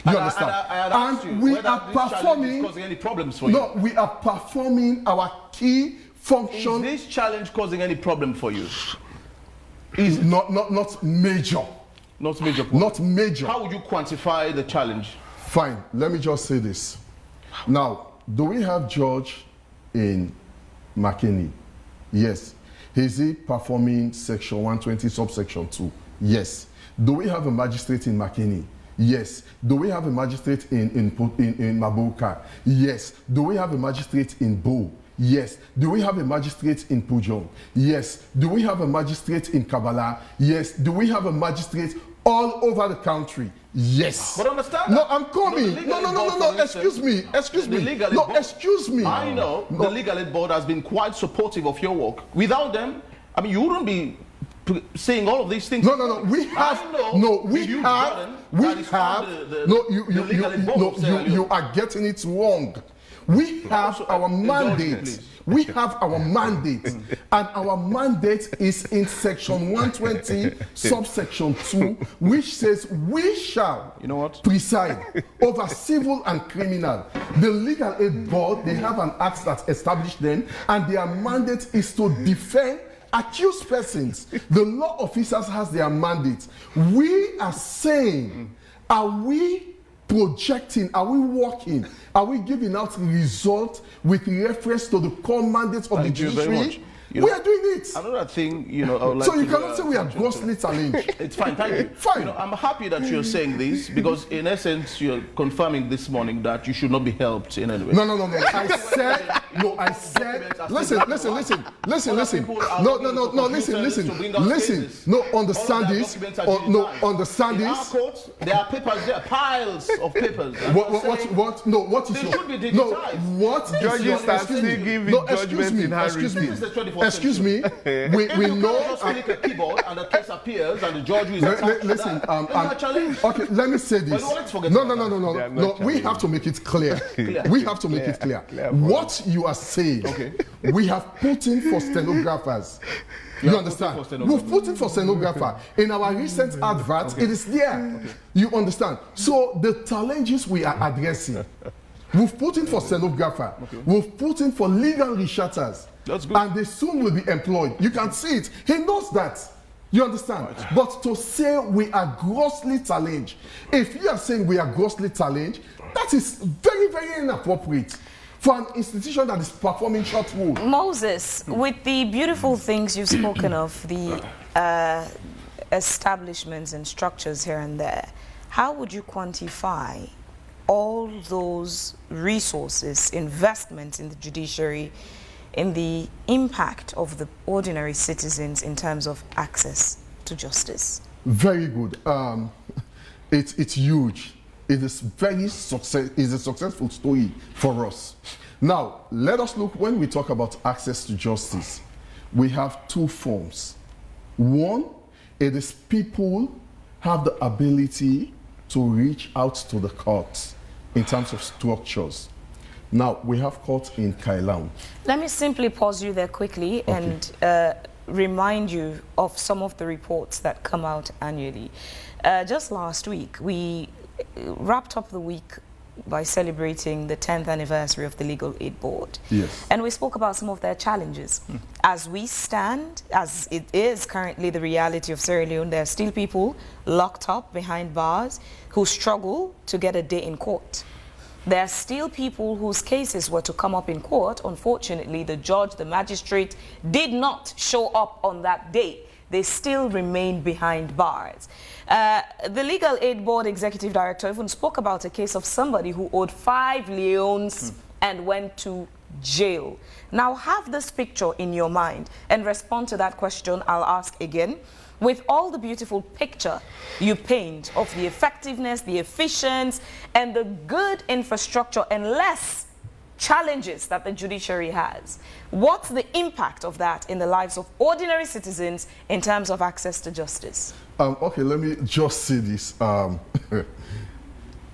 You understand? I had asked you we whether are this challenge performing... is causing any problems for you. No, we are performing our key function... Is this challenge causing any problem for you? Is not major. Not major problem. Not major. How would you quantify the challenge? Fine, let me just say this. Now, do we have judge in McKinney? Yes. Is he performing section 120 subsection 2? Yes. Do we have a magistrate in McKinney? Yes. Do we have a magistrate in Mabuka? Yes. Do we have a magistrate in Bo? Yes. Do we have a magistrate in Pujon? Yes. Do we have a magistrate in Kabbalah? Yes. Do we have a magistrate all over the country? Yes. But understand No, I'm coming. No, excuse me. No, excuse me. I know the Legal Aid Board has been quite supportive of your work. Without them, I mean, you wouldn't be saying all of these things. No. We have. You are getting it wrong. We have our mandate. We have our mandate, and our mandate is in section 120, subsection 2, which says we shall preside over civil and criminal. The Legal Aid Board, they have an act that established them, and their mandate is to defend accused persons. The law officers has their mandate. We are saying, are we projecting, are we working, are we giving out results with reference to the core mandate of the judiciary? We are doing it. Another thing, I would like so you cannot say we are grossly challenged. It's fine, thank you. Fine. I'm happy that you're saying this because, in essence, you're confirming this morning that you should not be helped in any way. No. I said. Listen. Listen. No, understand this. Understand in this. our courts, there are papers there, piles of papers. What? No, what is They your... should be digitized. No, what is Judges your... are still giving judgment in handwritten. Excuse me. We know... Just click a keyboard and the case appears and the judge is attached. Listen, okay, let me say this. No. We have to make it clear. We have to make it clear. What you are saying, we have put in for stenographers. You understand? We've put in for stenographer. In our recent advert, it is there. You understand? So the challenges we are addressing, we've put in for stenographer. We've put in for legal researchers. That's good. And they soon will be employed. You can see it. He knows that. You understand? Right. But to say we are grossly challenged, if you are saying we are grossly challenged, that is very, very inappropriate for an institution that is performing short rule. Moses, with the beautiful things you've spoken of, the establishments and structures here and there, how would you quantify all those resources, investments in the judiciary, in the impact of the ordinary citizens in terms of access to justice? Very good. It's huge. It is a successful story for us. Now, let us look, when we talk about access to justice, we have two forms. One, it is people have the ability to reach out to the courts in terms of structures. Now, we have courts in Kailam. Let me simply pause you there quickly and remind you of some of the reports that come out annually. Just last week, we wrapped up the week by celebrating the 10th anniversary of the Legal Aid Board. Yes. And we spoke about some of their challenges. As we stand, as it is currently the reality of Sierra Leone, there are still people locked up behind bars who struggle to get a day in court. There are still people whose cases were to come up in court. Unfortunately, the judge, the magistrate, did not show up on that day. they still remain behind bars. The Legal Aid Board Executive Director even spoke about a case of somebody who owed 5 leones and went to jail. Now, have this picture in your mind and respond to that question I'll ask again. With all the beautiful picture you paint of the effectiveness, the efficiency, and the good infrastructure and less challenges that the judiciary has, what's the impact of that in the lives of ordinary citizens in terms of access to justice? Okay, let me just say this.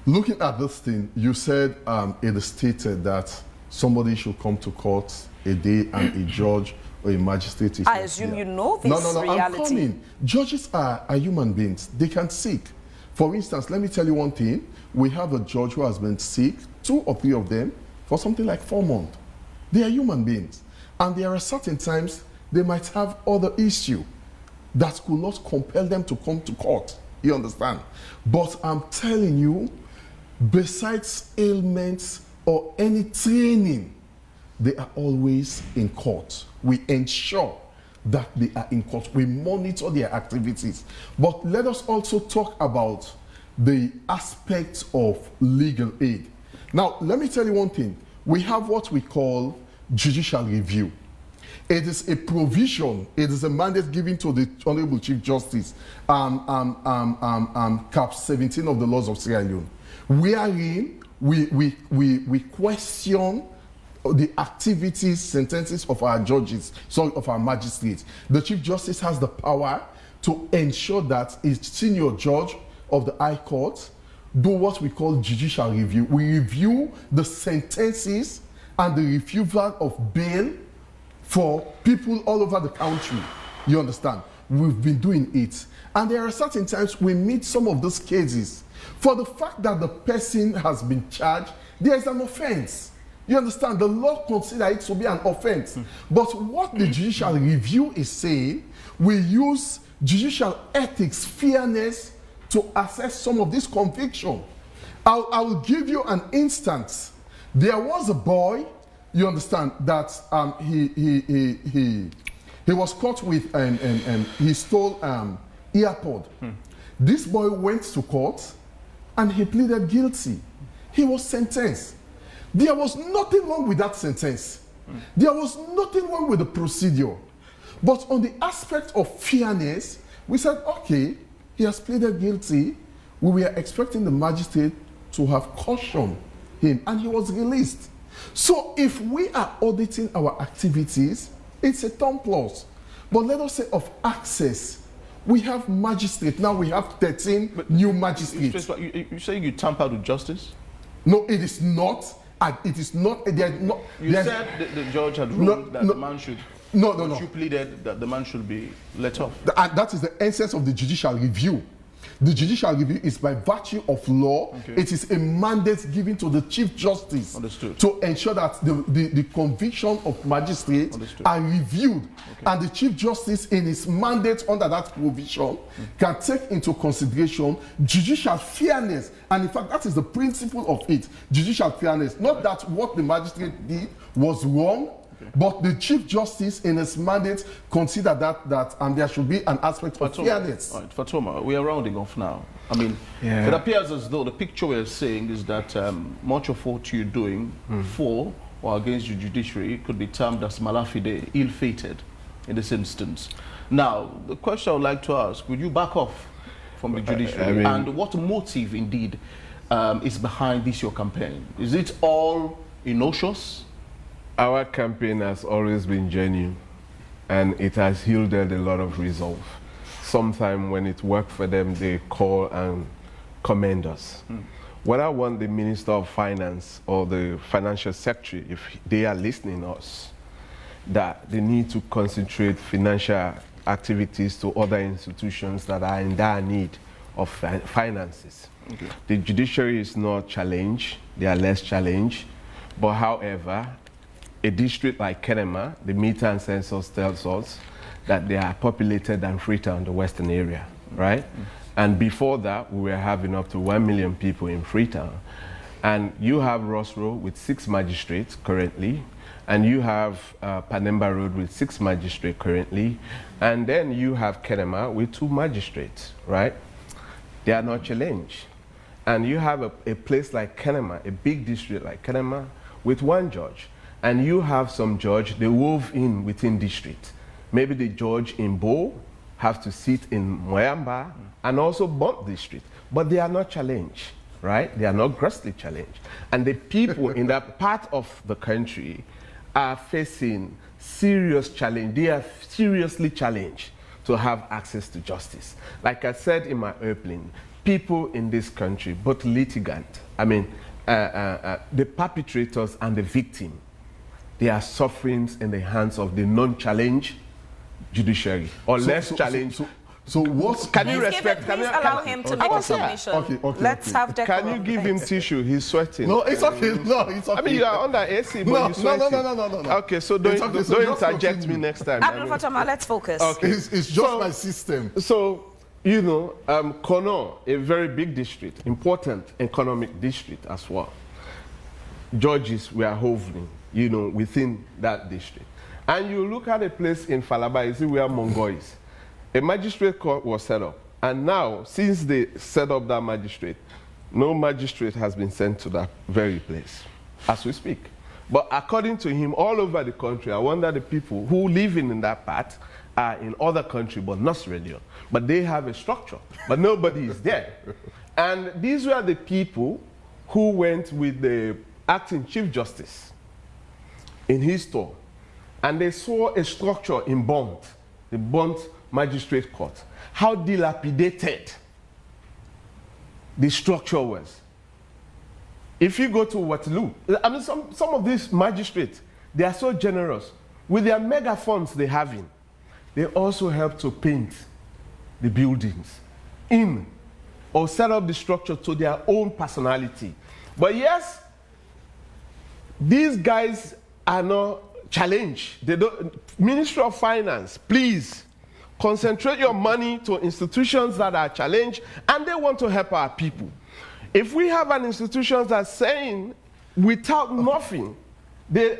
Looking at this thing, you said it is stated that somebody should come to court a day and a judge or a magistrate is I assume you know this reality. I'm coming. Judges are human beings. They can seek. For instance, let me tell you one thing. We have a judge who has been sick, 2 or 3 of them, for something like 4 months. They are human beings. And there are certain times they might have other issue that could not compel them to come to court. You understand? But I'm telling you, besides ailments or any training, they are always in court. We ensure that they are in court. We monitor their activities. But let us also talk about the aspects of legal aid. Now, let me tell you one thing. We have what we call judicial review. It is a provision, it is a mandate given to the Honorable Chief Justice, Cap 17 of the laws of Sierra Leone, wherein we question the activities, sentences of our judges, of our magistrates. The Chief Justice has the power to ensure that a senior judge of the High Court do what we call judicial review. We review the sentences and the refusal of bail for people all over the country. You understand? We've been doing it. And there are certain times we meet some of those cases. For the fact that the person has been charged, there is an offense. You understand? The law considers it to be an offense. But what the judicial review is saying, we use judicial ethics, fairness, to assess some of this conviction. I will give you an instance. There was a boy, you understand, that he was caught with he stole earpod. This boy went to court and he pleaded guilty. He was sentenced. There was nothing wrong with that sentence. There was nothing wrong with the procedure. But on the aspect of fairness, we said, okay, he has pleaded guilty. We were expecting the magistrate to have cautioned him, and he was released. So if we are auditing our activities, it's a thumb plus. But let us say of access, we have magistrates. Now we have 13 new magistrates. You're saying you tampered with justice? No, it is not. It is not. You said the judge had ruled that the man should. No. You pleaded that the man should be let off. And that is the essence of the judicial review. The judicial review is by virtue of law. Okay. It is a mandate given to the Chief Justice to ensure that the conviction of magistrates are reviewed. Okay. And the Chief Justice, in his mandate under that provision, can take into consideration judicial fairness. And in fact, that is the principle of it, judicial fairness. Not that what the magistrate did was wrong, but the Chief Justice in his mandate considered that there should be an aspect of fairness. All right, Fatoma, we are rounding off now. I mean, it appears as though the picture we're seeing is that much of what you're doing for or against the judiciary could be termed as malafide, ill-fated in this instance. Now, the question I would like to ask, would you back off from the judiciary? And what motive, indeed, is behind this, your campaign? Is it all innocuous? Our campaign has always been genuine, and it has yielded a lot of resolve. Sometimes when it works for them, they call and commend us. What I want the Minister of Finance or the Financial Secretary, if they are listening to us, that they need to concentrate financial activities to other institutions that are in dire need of finances. Okay. The judiciary is not challenged, they are less challenged, but however, a district like Kenema, the meter and census tells us that they are populated than Freetown, the western area, right? And before that, we were having up to 1 million people in Freetown. And you have Ross Road with 6 magistrates currently, and you have Panemba Road with 6 magistrates currently, and then you have Kenema with 2 magistrates, right? They are not challenged. And you have a place like Kenema, a big district like Kenema, with 1 judge. And you have some judge, they wove in within district. Maybe the judge in Bo have to sit in Moyamba and also Bont district, but they are not challenged, right? They are not grossly challenged. And the people in that part of the country are facing serious challenge. They are seriously challenged to have access to justice. Like I said in my opening, people in this country, both litigant, the perpetrators and the victim, they are suffering in the hands of the non-challenged judiciary or less challenged. So what? Can you respect? Please allow him to make a submission. Okay, Let's have decorum. Can you give him tissue? He's sweating. No, it's okay. No, it's okay. I mean, you are under AC, but you're sweating. No. Okay, so don't interject me next time. Abdul Fatoma, let's focus. Okay. It's just my system. So, you know, Kono, a very big district, important economic district as well. Judges were hovering, you know, within that district. And you look at a place in Falaba, you see where Mongo is. A magistrate court was set up. And now, since they set up that magistrate, no magistrate has been sent to that very place as we speak. But according to him, all over the country, I wonder the people who live in that part are in other countries, but not Sierra Leone. But they have a structure, but nobody is there. And these were the people who went with the acting Chief Justice in his store. And they saw a structure in Bont, the Bont Magistrate Court, how dilapidated the structure was. If you go to Waterloo, I mean, some of these magistrates, they are so generous. With their mega funds they have in, they also help to paint the buildings in or set up the structure to their own personality. But yes, these guys are not challenged. They don't. Ministry of Finance, please concentrate your money to institutions that are challenged and they want to help our people. If we have an institution that's saying without nothing, they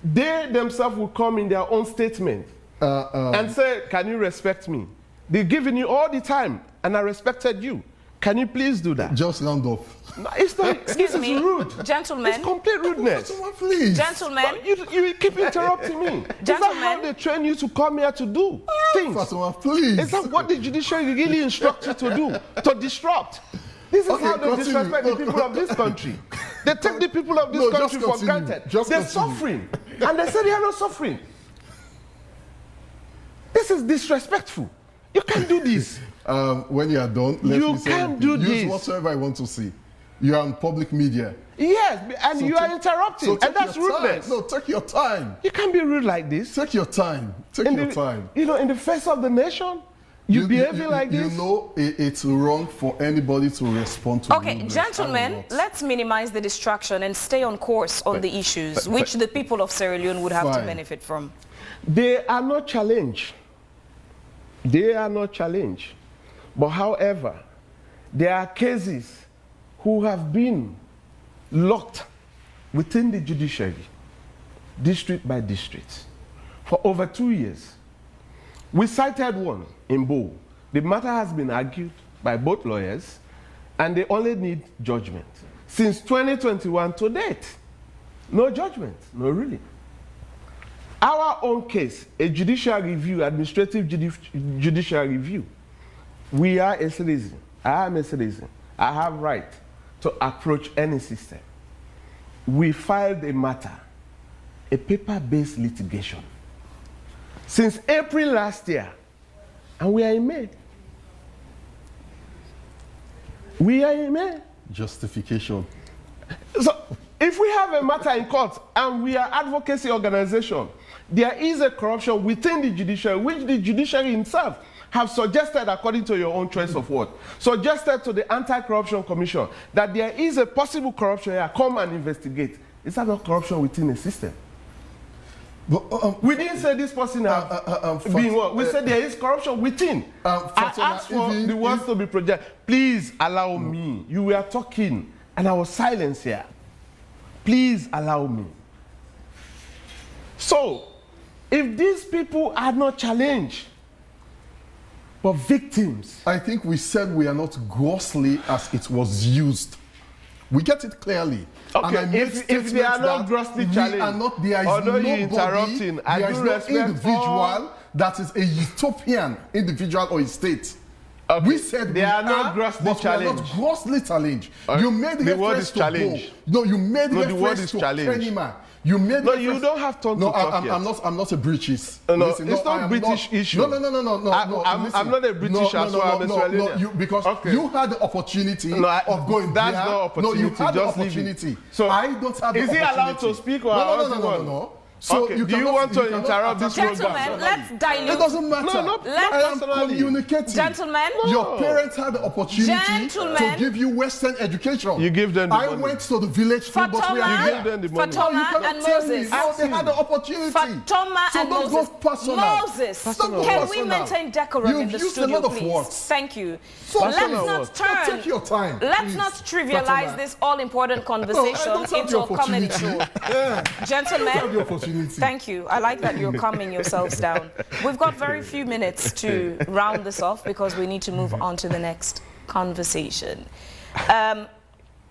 themselves will come in their own statement and say, can you respect me? They're giving you all the time and I respected you. Can you please do that? Just round off. No, it's not. Excuse this me, is rude. Gentlemen. It's complete rudeness. Please. Gentlemen. You keep interrupting me. Is that how they train you to come here to do things? Fatoma, please. Is that what the judiciary really instructs you to do? To disrupt? This is how they disrespect the people of this country. They take the people of this country for granted. They're suffering. And they say they are not suffering. This is disrespectful. You can't do this. When you are done, let me say can't do use this. whatsoever I want to see. You are on public media. Yes, and So you are interrupting, and that's rudeness. No, take your time. You can't be rude like this. Take your time. Take your time. You know, in the face of the nation, you behaving like this. You know, it's wrong for anybody to respond to. Okay, gentlemen, let's minimize the distraction and stay on course on the issues which the people of Sierra Leone would have to benefit from. They are not challenged. They are not challenged. But however, there are cases who have been locked within the judiciary, district by district, for over 2 years. We cited one in Bo. The matter has been argued by both lawyers, and they only need judgment. Since 2021 to date, no judgment, no ruling. Our own case, a judicial review, administrative judicial review. We are a citizen. I am a citizen. I have right to approach any system. We filed a matter, a paper-based litigation, since April last year, and we are in May. We are in May. Justification. So, if we have a matter in court and we are advocacy organization, there is a corruption within the judiciary, which the judiciary itself have suggested, according to your own choice of word, suggested to the Anti-Corruption Commission that there is a possible corruption here, come and investigate. Is that not corruption within a system? But, we didn't say this person has been what? We said there is corruption within. I asked for the words to be projected. Please allow me. You were talking and I was silenced here. Please allow me. So, if these people are not challenged, but victims. I think we said we are not grossly as it was used. We get it clearly. Okay, and I if they are not grossly challenged, there is although nobody, you're interrupting, I there do is no respect individual that is a utopian individual or a state. Okay. We said they are not grossly but challenged. We are not grossly challenged. You made the word reference is to challenge. No, you made No, the word reference is to challenge. Kenima. You made No, reference. you don't have time No, to talk yet. I'm not a British. No, Listen, it's not I am British issue. No. I'm Listen. not a British as well, Mr. Leone. Because Okay. you had the opportunity of going that's there. not opportunity. No, you had the Just leave it. opportunity. So, I don't have the is he opportunity. allowed to speak or No. So Okay, you do you cannot- want to cannot interrupt this attack- program? Gentlemen, let's dilute. It doesn't matter. No, I am personally. communicating. Gentlemen. Your parents had the opportunity Gentlemen. to give you Western education. You give them the I money. went to the village school, but we are Fatoma, You give them the money. No, you Fatoma cannot and tell me. Moses. No, they had the opportunity. Fatoma So and don't Moses. go personal. Moses, Don't go can we personal. maintain decorum You've in the used a studio, lot of please? words. Thank you. So Let's personal not words. turn. Take your time. Let's please. not trivialize Fatoma. this all-important conversation don't have into the a comedy show. opportunity. Yeah. Don't have the Gentlemen, opportunity. thank you. I like that you're calming yourselves down. We've got very few minutes to round this off because we need to move on to the next conversation.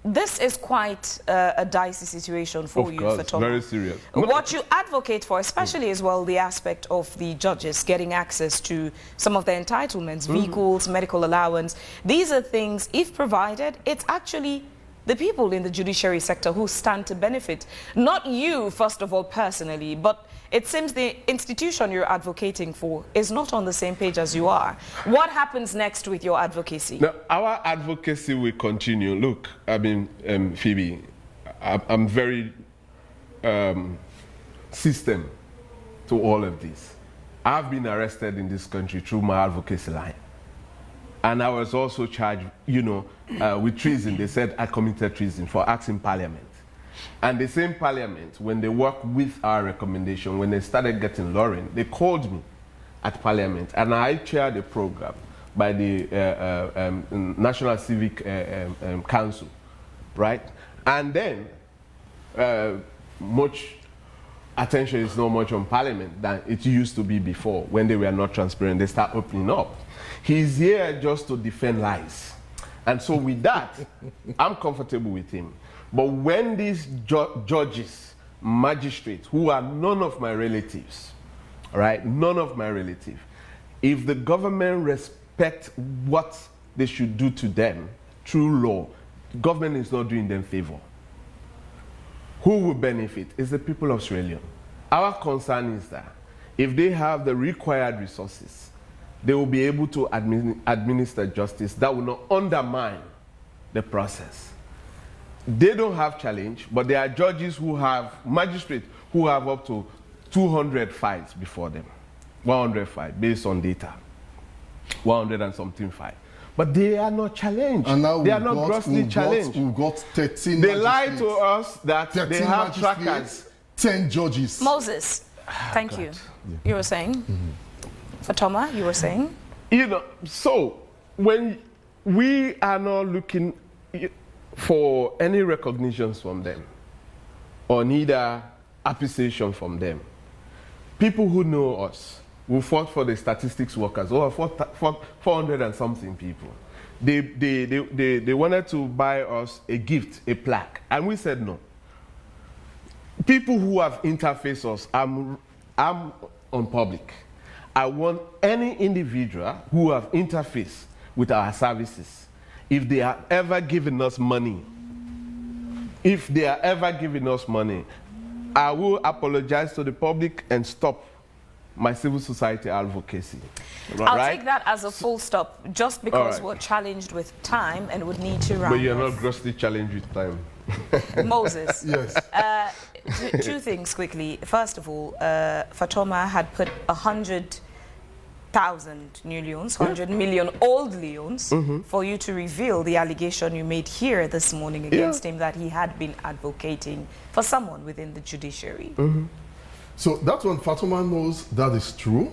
This is quite a dicey situation for you, Fatoma. Very serious. What you advocate for, especially as well, the aspect of the judges getting access to some of their entitlements, vehicles, medical allowance. These are things, if provided, it's actually the people in the judiciary sector who stand to benefit. Not you, first of all, personally, but it seems the institution you're advocating for is not on the same page as you are. What happens next with your advocacy? Now, our advocacy will continue. Look, I mean, Phoebe, I'm very system to all of this. I've been arrested in this country through my advocacy line. And I was also charged, with treason. They said I committed treason for asking Parliament. And the same Parliament, when they worked with our recommendation, when they started getting Lauren, they called me at Parliament, and I chaired a program by the National Civic Council, right? And then much attention is not much on Parliament than it used to be before when they were not transparent. They start opening up. He's here just to defend lies. And so with that, I'm comfortable with him. But when these judges, magistrates, who are none of my relatives, right, none of my relatives, if the government respects what they should do to them through law, the government is not doing them favor. Who will benefit? It's the people of Sierra Leone. Our concern is that if they have the required resources, they will be able to administer justice that will not undermine the process. They don't have challenge, but there are judges who have, magistrates who have up to 200 files before them. 100 files based on data. 100 and something files. But they are not challenged. And now they are not grossly challenged. We've got 13 They lied to us that 13 they have trackers. 10 judges. Moses, thank you. You were saying? Fatoma, you were saying? So when we are not looking for any recognitions from them or neither appreciation from them, people who know us, who fought for the statistics workers, over 400 and something people, they wanted to buy us a gift, a plaque, and we said no. People who have interfaced us, I'm on public. I want any individual who have interfaced with our services, if they are ever giving us money, I will apologize to the public and stop my civil society advocacy. I'll take that as a full stop, just because we're challenged with time and would need to round But you're off. not grossly challenged with time. Moses. Yes. Two things quickly. First of all, Fatoma had put 100,000 new leons, 100 million old leons, for you to reveal the allegation you made here this morning against him that he had been advocating for someone within the judiciary. So that one, Fatoma knows that is true.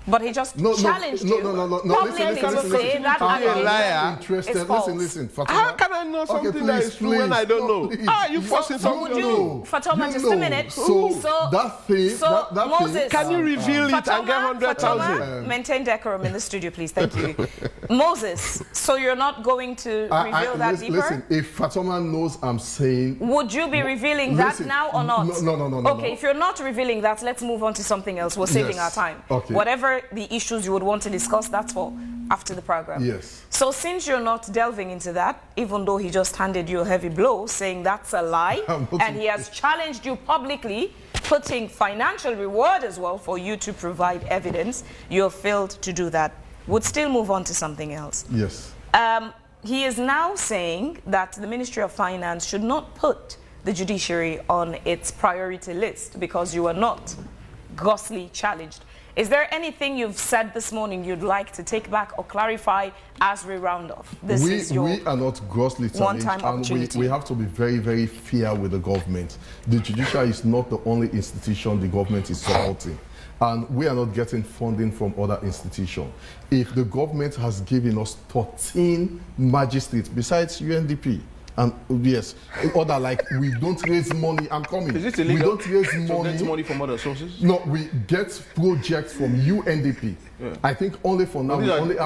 But he just challenged you. No. Publicly Listen. to say that I'm a liar. allegation is false. Listen, Fatoma. How can I know Okay, something that please, is true when I don't know? please. You forcing something? Would you, Fatoma, just a minute. So, So- that thing, so that Moses, thing, Can you reveal it and get Fatoma, 100,000? maintain decorum in the studio, please. Thank you. Moses, so you're not going to reveal that deeper? Listen, if Fatoma knows I'm saying... Would you be revealing Listen, that now or not? No. Okay, if you're not revealing that, let's move on to something else. We're saving our Yes. time. Okay. Whatever the issues you would want to discuss, that's for after the program. Yes. So since you're not delving into that, even though he just handed you a heavy blow saying that's a lie, and he has challenged you publicly, putting financial reward as well for you to provide evidence, you have failed to do that. Would still move on to something else. Yes. He is now saying that the Ministry of Finance should not put the judiciary on its priority list because you are not grossly challenged. Is there anything you've said this morning you'd like to take back or clarify as we round off? We are not grossly challenged, one-time and opportunity. we have to be very, very fair with the government. The judiciary is not the only institution the government is supporting. And we are not getting funding from other institutions. If the government has given us 13 magistrates besides UNDP, and yes, other like we don't raise money. I'm coming. Is it illegal? We don't raise to money. get money from other sources? No, we get projects from UNDP. Yeah. I think only for now we only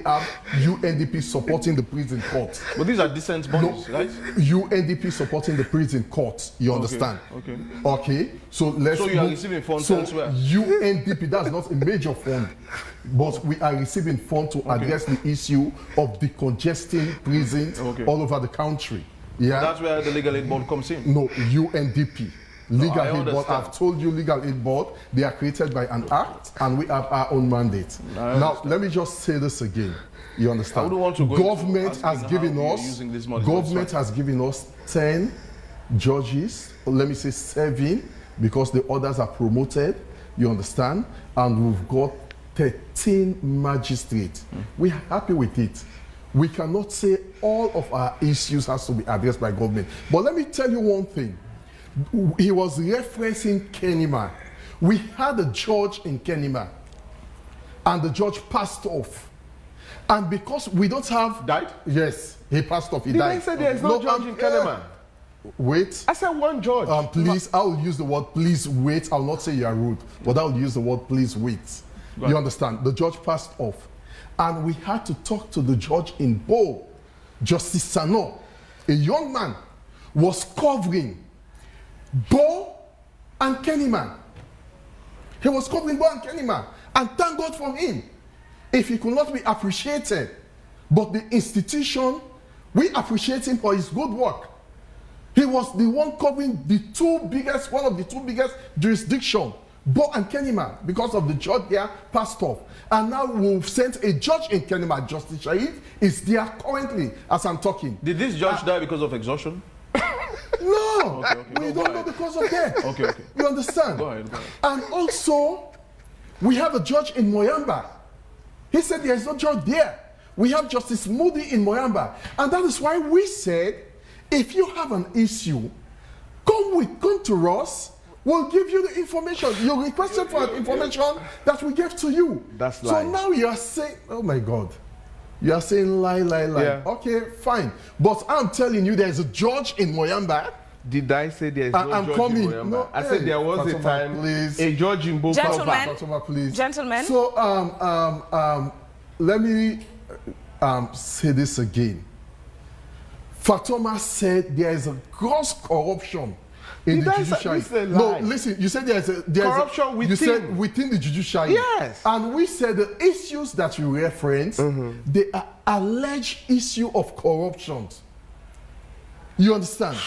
have UNDP supporting the prison court. But these are decent bodies, right? UNDP supporting the prison court. You understand? Okay. Okay. So let's. So you are receiving funds so elsewhere? UNDP, that's not a major fund, but we are receiving funds to address the issue of decongesting prisons all over the country. Yeah. That's where the legal aid board comes in. No, UNDP. Legal I Aid Board, understand. I've told you Legal Aid Board, they are created by an act and we have our own mandate. Now, let me just say this again. You understand? I wouldn't want to go government into has asking given how you're us, using this money, government has given us 10 judges, or let me say 7, because the others are promoted, you understand? And we've got 13 magistrates. We're happy with it. We cannot say all of our issues has to be addressed by government. But let me tell you one thing. He was referencing Kenema. We had a judge in Kenema, and the judge passed off. And because we don't have... Died? Yes, he passed off. He Did died. I say there is no judge in Kenema? Wait. I said one judge. Please, I will use the word please wait. I'll not say you are rude, but I will use the word please wait. You understand? The judge passed off. And we had to talk to the judge in Bo. Justice Sano, a young man, was covering Bo and Kenema. He was covering Bo and Kenema. And thank God for him. If he could not be appreciated, but the institution, we appreciate him for his good work. He was the one covering one of the two biggest jurisdictions, Bo and Kenema, because of the judge there passed off. And now we've sent a judge in Kenema, Justice Shaid, is there currently as I'm talking. Did this judge die because of exhaustion? No, we go don't know the cause of death. Okay. You understand? Go ahead. And also, we have a judge in Moyamba. He said there is no judge there. We have Justice Moody in Moyamba. And that is why we said, if you have an issue, come to us. We'll give you the information. You requested for information that we gave to you. That's so lying. now you are saying, oh my God. You are saying lie. Yeah. Okay, fine. But I'm telling you, there's a judge in Moyamba. Did I say there is no I'm judge coming. in Moyamba? No, I said there was a Fatoma, time please. a judge in Bofa. Gentlemen. Fatoma, please. Gentlemen. So, let me say this again. Fatoma said there is a gross corruption in the judiciary. No, listen, you said there's corruption within. You said within the judiciary. Yes. And we said the issues that you referenced, they are alleged issue of corruption. You understand?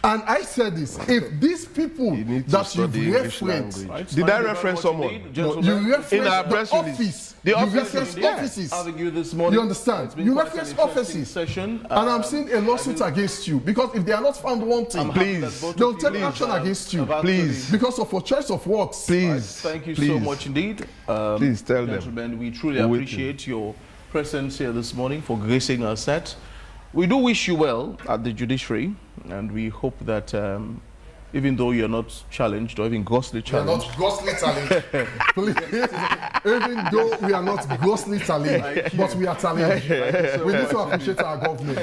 And I said this, if these people that you've referenced, Did I reference someone? no, you reference In our the press release. office. The you office, reference yes. offices. Having you this morning. You understand? It's been You quite reference an interesting offices. Session. And I'm seeing a lawsuit against you because if they are not found wanting, Please. they'll take action against you. Please. Because of your choice of words. Please. Thank you so Please. much indeed. Please tell them. Gentlemen, we truly We're appreciate your presence here this morning for gracing our set. We do wish you well at the judiciary, and we hope that even though you're not challenged or even grossly We are not challenged, grossly challenged. Please. Even though we are not grossly challenged, but we are challenged. We need to appreciate our government.